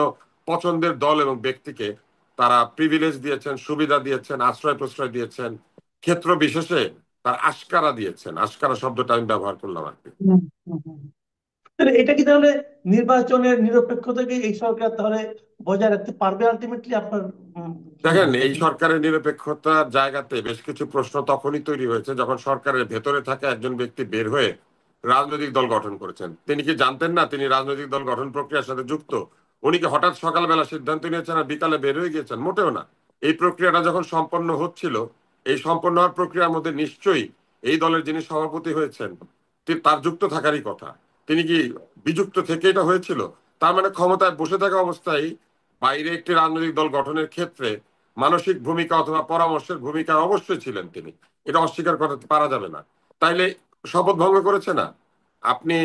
পছন্দের দল এবং ব্যক্তিকে তারা প্রিভিলেজ দিয়েছেন, সুবিধা দিয়েছেন, আশ্রয় প্রশ্রয় দিয়েছেন, ক্ষেত্র বিশেষে তার আশকারা দিয়েছেন। আশকারা শব্দটা আমি ব্যবহার করলাম আর কি। হুম, হুম, হুম। তাহলে এটা কি তাহলে নির্বাচনের নিরপেক্ষতাকে এই সরকার তাহলে বজায় রাখতে পারবে আলটিমেটলি? আপনার কি মনে দেখেন, হয় এই এখানে? সরকারের নিরপেক্ষতার জায়গাতে বেশ কিছু প্রশ্ন তখনই তৈরি হয়েছে যখন সরকারের ভেতরে থাকা একজন ব্যক্তি বের হয়ে রাজনৈতিক দল গঠন করেছেন। তিনি কি জানতেন না তিনি রাজনৈতিক দল গঠন প্রক্রিয়ার সাথে যুক্ত? উনি কি হঠাৎ সকালবেলা সিদ্ধান্ত নিয়েছেন আর বিকালে বের হয়ে গিয়েছেন? মোটেও না। এই প্রক্রিয়াটা যখন সম্পন্ন হচ্ছিল, এই সম্পন্ন হওয়ার প্রক্রিয়ার মধ্যে নিশ্চয়ই এই দলের যিনি সভাপতি হয়েছেন তার যুক্ত থাকারই কথা। তিনি কি বিযুক্ত থেকে এটা হয়েছিল? তার মানে ক্ষমতায় বসে থাকা অবস্থায় বাইরে একটি রাজনৈতিক দল গঠনের ক্ষেত্রে মানসিক ভূমিকা অথবা পরামর্শের ভূমিকা অবশ্যই ছিলেন তিনি। এটা অস্বীকার করতে পারা যাবে না। তাইলে শপথ ভঙ্গ করেছে না? আপনি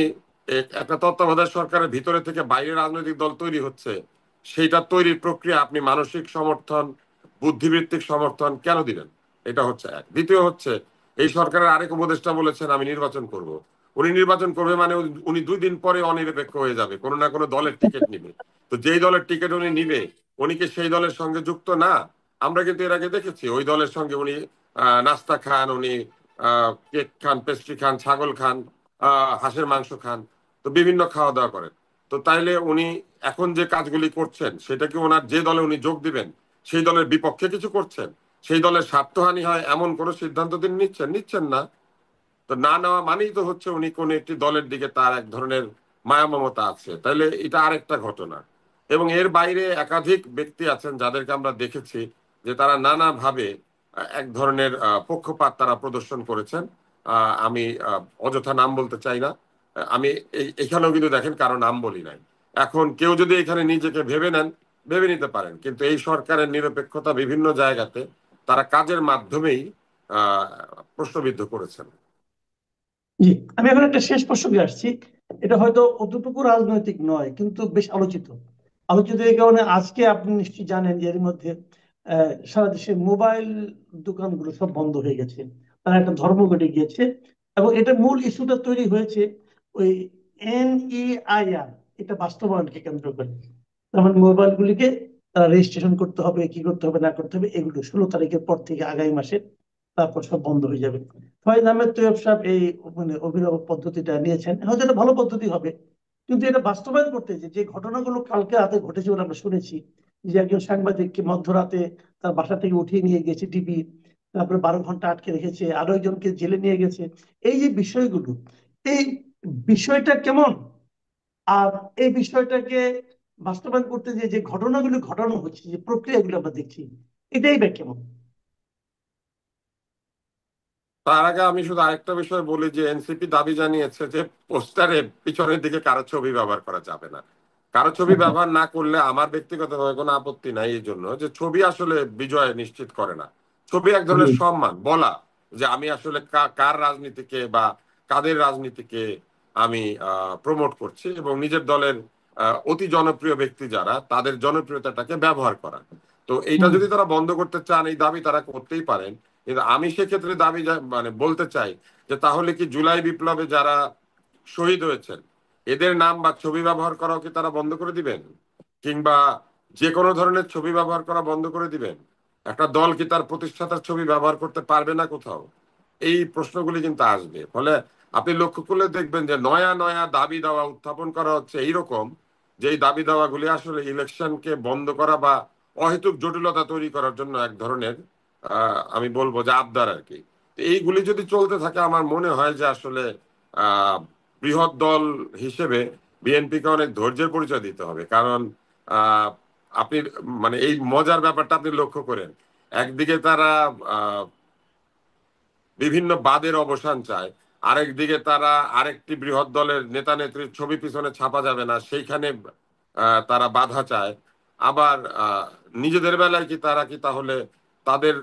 একটা তত্ত্বাবধায়ক সরকারের ভিতরে থেকে বাইরে রাজনৈতিক দল তৈরি হচ্ছে, সেইটা তৈরির প্রক্রিয়া আপনি মানসিক সমর্থন, বুদ্ধিবৃত্তিক সমর্থন কেন দিবেন? এটা হচ্ছে এক। দ্বিতীয় হচ্ছে, এই সরকারের আরেক উপদেষ্টা বলেছেন আমি নির্বাচন করব। উনি নির্বাচন করবে মানে উনি 2 দিন পরে অনিরপেক্ষ হয়ে যাবে, কোনো না কোনো দলের টিকিট নিবে। তো যেই দলের টিকিট উনি নিবে, উনি কি সেই দলের সঙ্গে যুক্ত না? আমরা কিন্তু এর আগে দেখেছি ওই দলের সঙ্গে উনি নাস্তা খান, উনি কেক খান, পেস্ট্রি খান, ছাগল খান, হাঁসের মাংস খান, তো বিভিন্ন খাওয়া দাওয়া করেন। তো তাইলে উনি এখন যে কাজগুলি করছেন সেটা কি ওনার যে দলে উনি যোগ দিবেন সেই দলের বিপক্ষে কিছু করছেন? সেই দলের স্বার্থহানি হয় এমন কোন সিদ্ধান্ত তিনি নিচ্ছেন না। তো না নেওয়া মানেই তো হচ্ছে উনি কোন একটি দলের দিকে তার এক ধরনের মায়া মমতা আছে। তাহলে এটা আরেকটা ঘটনা। এবং এর বাইরে একাধিক ব্যক্তি আছেন যাদেরকে আমরা দেখেছি যে তারা নানাভাবে এক ধরনের পক্ষপাত তারা প্রদর্শন করেছেন। আমি অযথা নাম বলতে চাই না। আমি এখানেও কিন্তু দেখেন কারো নাম বলি নাই। এখন কেউ যদি এখানে নিজেকে ভেবে নেন, ভেবে নিতে পারেন, কিন্তু এই সরকারের নিরপেক্ষতা বিভিন্ন জায়গাতে তারা কাজের মাধ্যমেই আহ প্রশ্নবিদ্ধ করেছেন। জি। আমি এখন একটা শেষ প্রসঙ্গে আসছি। এটা হয়তো অতটুকু রাজনৈতিক নয় কিন্তু বেশ আলোচিত। আলোচিত এই কারণে আজকে আপনি নিশ্চয়ই জানেন যে এর মধ্যে সারা দেশে মোবাইল দোকানগুলো সব বন্ধ হয়ে গেছে। তার একটা ধর্মঘটে গিয়েছে এবং এটা মূল ইস্যুটা তৈরি হয়েছে ওই NEIR, এটা বাস্তবায়নকে কেন্দ্র করে। তার মানে মোবাইলগুলিকে রেজিস্ট্রেশন করতে হবে, কি করতে হবে না করতে হবে, এগুলো 16 তারিখের পর থেকে আগামী মাসে তারপর সব বন্ধ হয়ে যাবে। ফয়েজ আহমেদ তৈয়ব সাহেব এই মানে অভিনব পদ্ধতিটা নিয়েছেন, হয়তো এটা ভালো পদ্ধতি হবে, কিন্তু এটা বাস্তবায়ন করতে যে ঘটনাগুলো কালকে রাতে ঘটেছে বলে আমরা শুনেছি, যে একজন সাংবাদিককে মধ্যরাতে তার বাসা থেকে উঠিয়ে নিয়ে গেছে ডিবি, তারপরে 12 ঘন্টা আটকে রেখেছে, আরো একজনকে জেলে নিয়ে গেছে। এই যে বিষয়গুলো, এই বিষয়টা কেমন, আর এই বিষয়টাকে বাস্তবায়ন করতে যে যে ঘটনাগুলো ঘটানো হচ্ছে, যে প্রক্রিয়াগুলো আমরা দেখছি, এটাই বা কেমন? তার আগে আমি শুধু আরেকটা বিষয় বলি যে এনসিপি দাবি জানিয়েছে যে পোস্টারে পিছনের দিকে কারো ছবি ব্যবহার করা যাবে না। কারো ছবি ব্যবহার না করলে আমার ব্যক্তিগতভাবে কোনো আপত্তি নাই, এই জন্য যে ছবি আসলে বিজয় নিশ্চিত করে না। ছবি এক জি। ধরনের সম্মান, বলা যে আমি আসলে কার রাজনীতিকে বা কাদের রাজনীতিকে আমি প্রমোট করছি, এবং নিজের দলের অতি জনপ্রিয় ব্যক্তি যারা, তাদের জনপ্রিয়তাটাকে ব্যবহার করা। তো এইটা হুম। যদি তারা বন্ধ করতে চান, এই দাবি তারা করতেই পারেন। কিন্তু আমি সেক্ষেত্রে দাবি মানে বলতে চাই যে তাহলে কি জুলাই বিপ্লবে যারা শহীদ হয়েছেন এদের নাম বা ছবি ব্যবহার করাও কি তারা বন্ধ করে দিবেন? কিংবা যে কোনো ধরনের ছবি ব্যবহার করা বন্ধ করে দিবেন? একটা দল কি তার প্রতিষ্ঠাতার ছবি ব্যবহার করতে পারবে না কোথাও? এই প্রশ্নগুলি কিন্তু আসবে। ফলে আপনি লক্ষ্য করলে দেখবেন যে নয়া নয়া দাবি দাওয়া উত্থাপন করা হচ্ছে এইরকম, যে এই দাবি দাওয়াগুলি আসলে ইলেকশনকে বন্ধ করা বা অহেতুক জটিলতা তৈরি করার জন্য এক ধরনের আমি বলবো যে আবদার আর কি। তো এইগুলি যদি চলতে থাকে, আমার মনে হয় যে আসলে আহ বৃহৎ দল হিসেবে বিএনপিকে অনেক ধৈর্যের পরিচয় দিতে হবে। কারণ আহ আপনি মানে এই মজার ব্যাপারটা আপনি লক্ষ্য করেন, একদিকে তারা আহ বিভিন্ন বাদের অবসান চায়, আরেকদিকে তারা আরেকটি বৃহৎ দলের নেতা নেত্রীর ছবি পিছনে ছাপা যাবে না সেইখানে তারা বাধা চায়। আবার নিজেদের বেলায় কি তারা কি তাহলে তাদের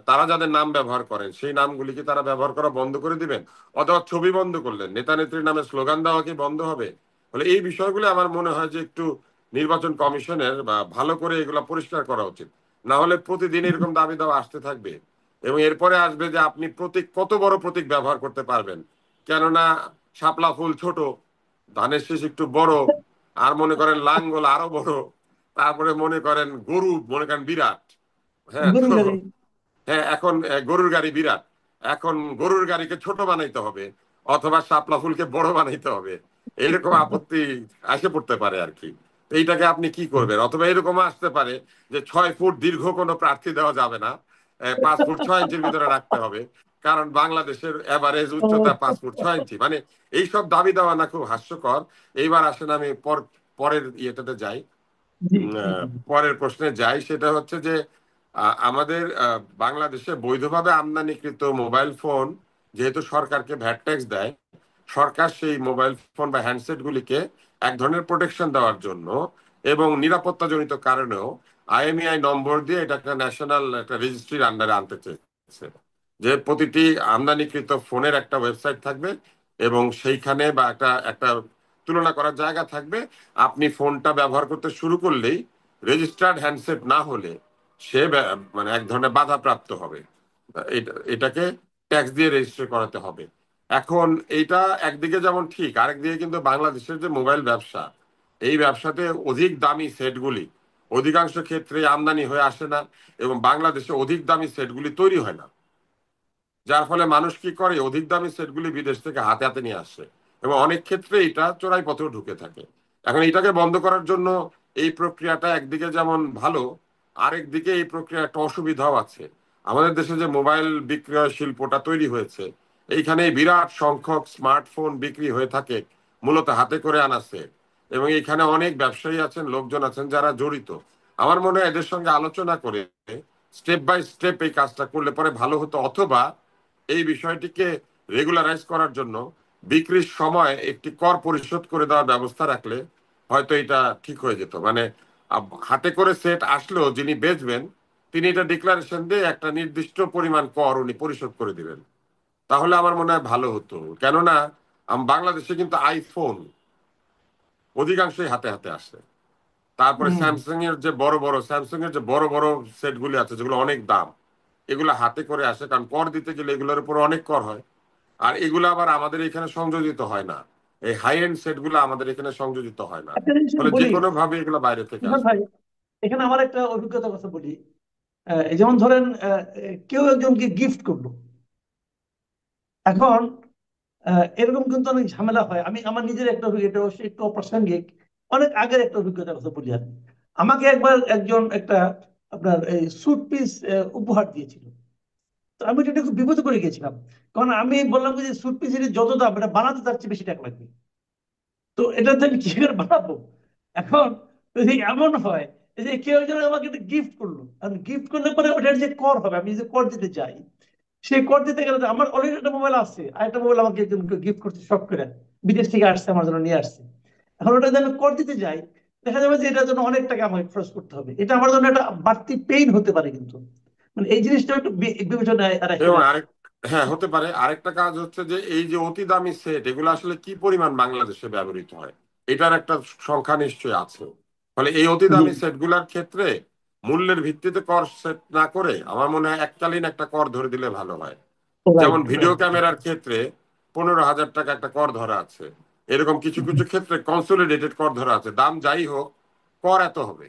তারা যাদের নাম ব্যবহার করেন সেই নামগুলি কি তারা ব্যবহার করা বন্ধ করে দিবেন? অথবা ছবি বন্ধ করলেন, নেতা নেত্রীর নামে স্লোগান দেওয়া কি বন্ধ হবে? ফলে এই বিষয়গুলো আমার মনে হয় যে একটু নির্বাচন কমিশনের বা ভালো করে এগুলা পরিষ্কার করা উচিত। না হলে প্রতিদিন এরকম দাবি দাওয়া আসতে থাকবে, এবং এরপরে আসবে যে আপনি প্রতীক, কত বড় প্রতীক ব্যবহার করতে পারবেন। কেননা শাপলা ফুল ছোট, ধানের শীষ একটু বড়, আর মনে করেন লাঙ্গল আরো বড়, তারপরে মনে করেন গরু মনে করেন বিরাট। হ্যাঁ, গরুর তো গাড়ি। হ্যাঁ, এখন গরুর গাড়ি বিরাট, এখন গরুর গাড়িকে ছোট বানাইতে হবে অথবা শাপলা ফুলকে বড় বানাইতে হবে, এরকম আপত্তি আসে পড়তে পারে আর কি। তো এইটাকে আপনি কি করবেন? অথবা এরকম আসতে পারে যে 6 ফুট দীর্ঘ কোনো প্রার্থী দেওয়া যাবে না, 5 ফুট 6 ইঞ্চির ভিতরে রাখতে হবে, কারণ বাংলাদেশের এভারেজ উচ্চতা 5 ফুট 6 ইঞ্চি। মানে এইসব দাবি দেওয়া না খুব হাস্যকর। এইবার আসেন আমি পরের ইয়েটাতে যাই, জি, জি, জি। পরের প্রশ্নে যাই। সেটা হচ্ছে যে আমাদের বাংলাদেশে বৈধভাবে আমদানিকৃত মোবাইল ফোন যেহেতু সরকারকে ভ্যাট ট্যাক্স দেয়, সরকার সেই মোবাইল ফোন বা হ্যান্ডসেট গুলিকে এক ধরনের প্রোটেকশন দেওয়ার জন্য এবং নিরাপত্তাজনিত কারণেও আইএমইআই নম্বর দিয়ে এটাকে ন্যাশনাল একটা রেজিস্ট্রির আন্ডারে আনতে চেয়েছে, যে প্রতিটি আমদানিকৃত ফোনের একটা ওয়েবসাইট থাকবে এবং সেইখানে বা একটা একটা তুলনা করার জায়গা থাকবে। আপনি ফোনটা ব্যবহার করতে শুরু করলেই রেজিস্টার্ড হ্যান্ডসেট না হলে সে মানে এক ধরনের বাধাপ্রাপ্ত হবে। এটাকে ট্যাক্স দিয়ে রেজিস্টার করাতে হবে। এখন এইটা একদিকে যেমন ঠিক, আরেকদিকে কিন্তু বাংলাদেশের যে মোবাইল ব্যবসা, এই ব্যবসাতে অধিক দামি সেটগুলি অধিকাংশ ক্ষেত্রে আমদানি হয়ে আসে না, এবং বাংলাদেশে অধিক দামি সেটগুলি তৈরি হয় না। যার ফলে মানুষ কি করে, অধিক দামি সেটগুলি বিদেশ থেকে হাতে হাতে নিয়ে আসে, এবং অনেক ক্ষেত্রে এটা চোরাই পথেও ঢুকে থাকে। এখন এটাকে বন্ধ করার জন্য এই প্রক্রিয়াটা একদিকে যেমন ভালো, আরেক দিকে এই প্রক্রিয়া একটা অসুবিধাও আছে। আমাদের দেশে যে মোবাইল বিক্রয় শিল্পটা তৈরি হয়েছে, এইখানে বিরাট সংখ্যক স্মার্টফোন বিক্রি হয়ে থাকে মূলত হাতে করে আনা সেট, এবং এখানে অনেক ব্যবসায়ী আছেন, লোকজন আছেন যারা জড়িত। আমার মনে হয় এদের সঙ্গে আলোচনা করে স্টেপ বাই স্টেপ এই কাজটা করলে পরে ভালো হতো, অথবা এই বিষয়টিকে রেগুলারাইজ করার জন্য বিক্রির সময় একটি কর পরিশোধ করে দেওয়ার ব্যবস্থা রাখলে হয়তো এটা ঠিক হয়ে যেত। মানে হাতে করে সেট আসলেও যিনি বেচবেন তিনি এটা ডিক্লারেশন দিয়ে একটা নির্দিষ্ট পরিমাণ কর উনি পরিশোধ করে দিবেন। তাহলে আমার মনে হয় ভালো হতো। কেননা বাংলাদেশে কিন্তু আইফোন অধিকাংশই হাতে হাতে আসে। তারপরে হুম। স্যামসাং এর যে বড় বড় সেট গুলি আছে যেগুলো অনেক দাম, এগুলো হাতে করে আসে, কারণ কর দিতে গেলে এগুলোর উপর অনেক কর হয়। আর এগুলো আবার আমাদের এখানে সংযোজিত হয় না, এই হাই এন্ড সেট গুলো আমাদের এখানে সংযোজিত হয় না। একটা জিনিস আমি ফলে যে বলি কোনো ভাবে এগুলো বাইরে থেকে ইরফান আসবে। ভাই, এখানে আমার একটা অভিজ্ঞতার কথা বলি। এই যেমন ধরেন, কেউ একজনকে গিফট করলো। এখন এরকম কিন্তু অনেক ঝামেলা হয়। আমি আমার নিজের একটা অভিজ্ঞতা, অবশ্যই একটু অপ্রাসঙ্গিক, অনেক আগের একটা অভিজ্ঞতার কথা বলি আমি। আমাকে একবার একজন একটা আপনার এই স্যুট পিস উপহার দিয়েছিল। তো আমি এটা খুব বিপদে পড়ে গেছিলাম, কারণ আমি বললাম যে স্যুট পিসের যত দাম, এটা বানাতে তার চেয়ে বেশি টাকা লাগবে। তো এটাতে আমি কি করে বানাবো? এখন যদি এমন হয় যে কেউ একজন আমাকে একটা গিফট করলো, আমি গিফট করলে পরে ওটার যে কর হবে, আমি যে কর দিতে চাই, সেই কর দিতে গেলে তো আমার অলরেডি একটা মোবাইল আছে, আর একটা মোবাইল আমাকে একজন গিফট করতে শখ করে বিদেশ থেকে আসছে, আমার জন্য নিয়ে আসছে। এখন ওটা যদি আমি কর দিতে যাই, দেখা যাবে যে এটার জন্য অনেক টাকা আমাকে খরচ করতে হবে। এটা আমার জন্য একটা বাড়তি পেইন হতে পারে কিন্তু। মানে এই জিনিসটা একটু বিবেচনায় রেখে এবং রাখি। আরেক, হ্যাঁ হতে পারে। আরেকটা কাজ হচ্ছে যে এই যে অতি দামি সেট, এগুলো আসলে কি পরিমাণ বাংলাদেশে ব্যবহৃত হয় এটার একটা সংখ্যা নিশ্চয়ই আছে। ফলে এই অতি জি। দামি সেটগুলোর ক্ষেত্রে মূল্যের ভিত্তিতে কর সেট না করে আমার মনে হয় এককালীন একটা কর ধরে দিলে ভালো হয়। রাইট, যেমন ভিডিও রাইট। ক্যামেরার ক্ষেত্রে 15,000 টাকা একটা কর ধরা আছে, এরকম কিছু কিছু ক্ষেত্রে কনসোলিডেটেড কর ধরা আছে, দাম যাই হোক কর এত হবে।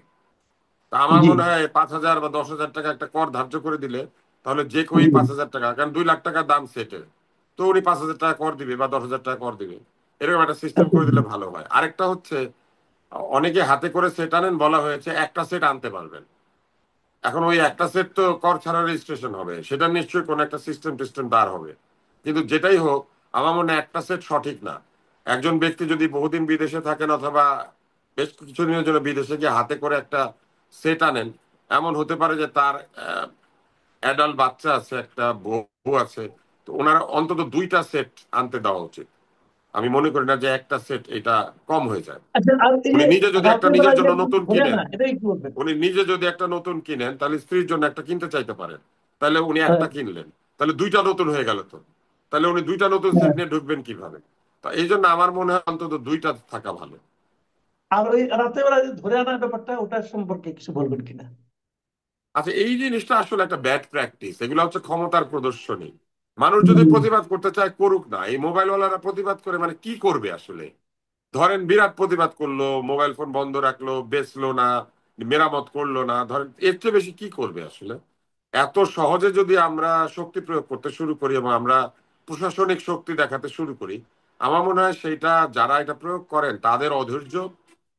তা আমার জি। মনে হয় 5,000 বা 10,000 টাকা একটা কর ধার্য করে দিলে, তাহলে যে কেউই জি। 5,000 টাকা, কারণ 2 লাখ টাকা দাম সেটের, তো উনি 5,000 টাকা কর দিবে বা 10,000 টাকা কর দিবে, এরকম একটা সিস্টেম আচ্ছা, করে দিলে ভালো হয়। আরেকটা হচ্ছে অনেকে হাতে করে সেট আনেন, বলা হয়েছে একটা সেট আনতে পারবেন। এখন ওই একটা সেট তো কর ছাড়া রেজিস্ট্রেশন হবে, সেটা নিশ্চয়ই কোনো একটা সিস্টেম টিস্টেম বার হবে। কিন্তু যেটাই হোক, আমার মনে হয় একটা সেট সঠিক না। একজন ব্যক্তি যদি বহুদিন বিদেশে থাকেন অথবা বেশ কিছুদিনের জন্য বিদেশে গিয়ে হাতে করে একটা সেট আনেন, এমন হতে পারে যে তার অ্যাডাল্ট বাচ্চা আছে, একটা বউ আছে, তো ওনারা অন্তত 2টা সেট আনতে দেওয়া উচিত। আমি মনে করি না যে একটা সেট এটা কম হয়ে যায়। আচ্ছা, আর এই উনি যে নিজে যদি একটা রাতের বেলা নিজের যে জন্য নতুন ধরে কিনেন, না, এটাই কি বলবেন? উনি নিজে যদি একটা নতুন কিনেন, তাহলে স্ত্রীর জন্য একটা কিনতে চাইতে পারেন। তাহলে উনি হ্যাঁ, একটা কিনলেন, তাহলে 2টা নতুন হয়ে গেল তো। তাহলে উনি 2টা নতুন সেট হ্যাঁ। নিয়ে ঢুকবেন কিভাবে? তা এই জন্য আমার মনে হয় অন্তত 2টা থাকা ভালো। আর ওই রাতের বেলা যে ধরে আনার ব্যাপারটা, ওটার সম্পর্কে কিছু বলবেন কিনা? আচ্ছা, এই জিনিসটা আসলে একটা ব্যাড প্র্যাকটিস, এগুলো হচ্ছে ক্ষমতার প্রদর্শনী। মানুষ যদি হুম। প্রতিবাদ করতে চায় করুক না, এই মোবাইলওয়ালারা প্রতিবাদ করে মানে কি করবে আসলে? ধরেন বিরাট প্রতিবাদ করলো, মোবাইল ফোন বন্ধ রাখলো, বেচলো না, মেরামত করলো না, ধরেন এর চেয়ে বেশি কি করবে আসলে? এত সহজে যদি আমরা শক্তি প্রয়োগ করতে শুরু করি এবং আমরা প্রশাসনিক শক্তি দেখাতে শুরু করি, আমার মনে হয় সেইটা যারা এটা প্রয়োগ করেন তাদের অধৈর্য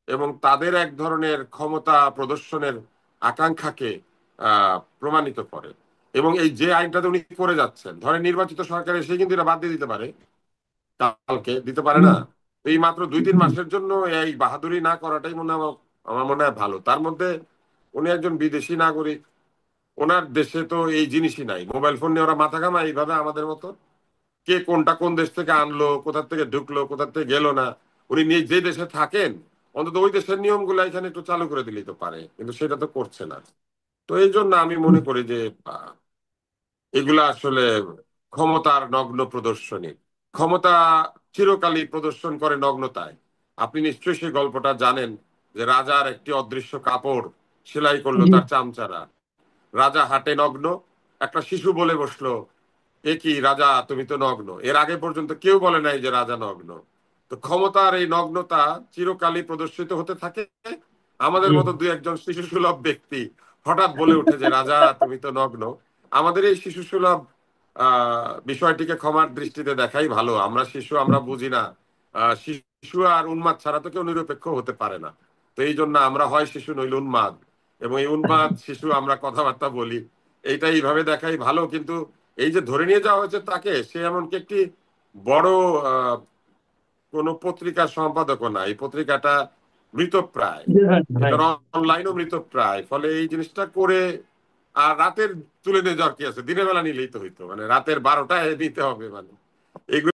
এবং তাদের এক ধরনের ক্ষমতা প্রদর্শনের আকাঙ্ক্ষাকে প্রমাণিত করে। এবং এই যে আইনটাতে উনি করে যাচ্ছেন, ধরেন নির্বাচিত সরকার এসে কিন্তু এটা বাদ দিয়ে দিতে পারে, কালকে দিতে পারে না। হুম। তো এই মাত্র 2-3 হুম। মাসের জন্য এই বাহাদুরি না করাটাই মনে হয় আমার মনে হয় ভালো। তার মধ্যে উনি একজন বিদেশি নাগরিক, ওনার দেশে তো এই জিনিসই নাই, মোবাইল ফোন নিয়ে ওরা মাথা ঘামায় এইভাবে আমাদের মতো। কে কোনটা কোন দেশ থেকে আনলো, কোথা থেকে ঢুকলো, কোথা থেকে গেল না, উনি নিয়ে যে দেশে থাকেন অন্তত ওই দেশের নিয়মগুলো এখানে একটু চালু করে দিলেই তো পারে, কিন্তু সেটা তো করছে না। তো এই জন্য আমি মনে করি যে আহ, এগুলা আসলে ক্ষমতার নগ্ন প্রদর্শনী। ক্ষমতা চিরকালই প্রদর্শন করে নগ্নতায়। আপনি নিশ্চয়ই সেই গল্পটা জানেন যে রাজার একটি অদৃশ্য কাপড় সেলাই করলো জি। তার চামচারা। রাজা হাটে নগ্ন, একটা শিশু বলে বসলো, এ কি রাজা, তুমি তো নগ্ন। এর আগে পর্যন্ত কেউ বলে নাই যে রাজা নগ্ন। তো ক্ষমতার এই নগ্নতা চিরকালই প্রদর্শিত হতে থাকে। আমাদের জি। মতো দুই একজন শিশু সুলভ ব্যক্তি হঠাৎ বলে উঠে যে রাজা তুমি তো নগ্ন। আমাদের এই শিশু সুলভ বিষয়টিকে ক্ষমার দৃষ্টিতে দেখাই ভালো। আমরা শিশু, আমরা বুঝি না। শিশু আর উন্মাদ ছাড়া তো কেউ নিরপেক্ষ হতে পারে না। তো এই জন্য আমরা হয় শিশু নইলে উন্মাদ, এবং এই উন্মাদ শিশু আমরা কথাবার্তা বলি, এইটা এইভাবে দেখাই ভালো। কিন্তু এই যে ধরে নিয়ে যাওয়া হয়েছে তাকে, সে এমনকি একটি বড় আহ কোন পত্রিকার সম্পাদকও না, এই পত্রিকাটা মৃতপ্রায়, এটার রাইট। অনলাইনও মৃতপ্রায়। ফলে এই জিনিসটা করে আর রাতের তুলে নিয়ে যাওয়ার কি আছে, দিনের বেলা নিলেই তো হইতো, মানে রাতের 12টায় নিতে হবে মানে এগুলো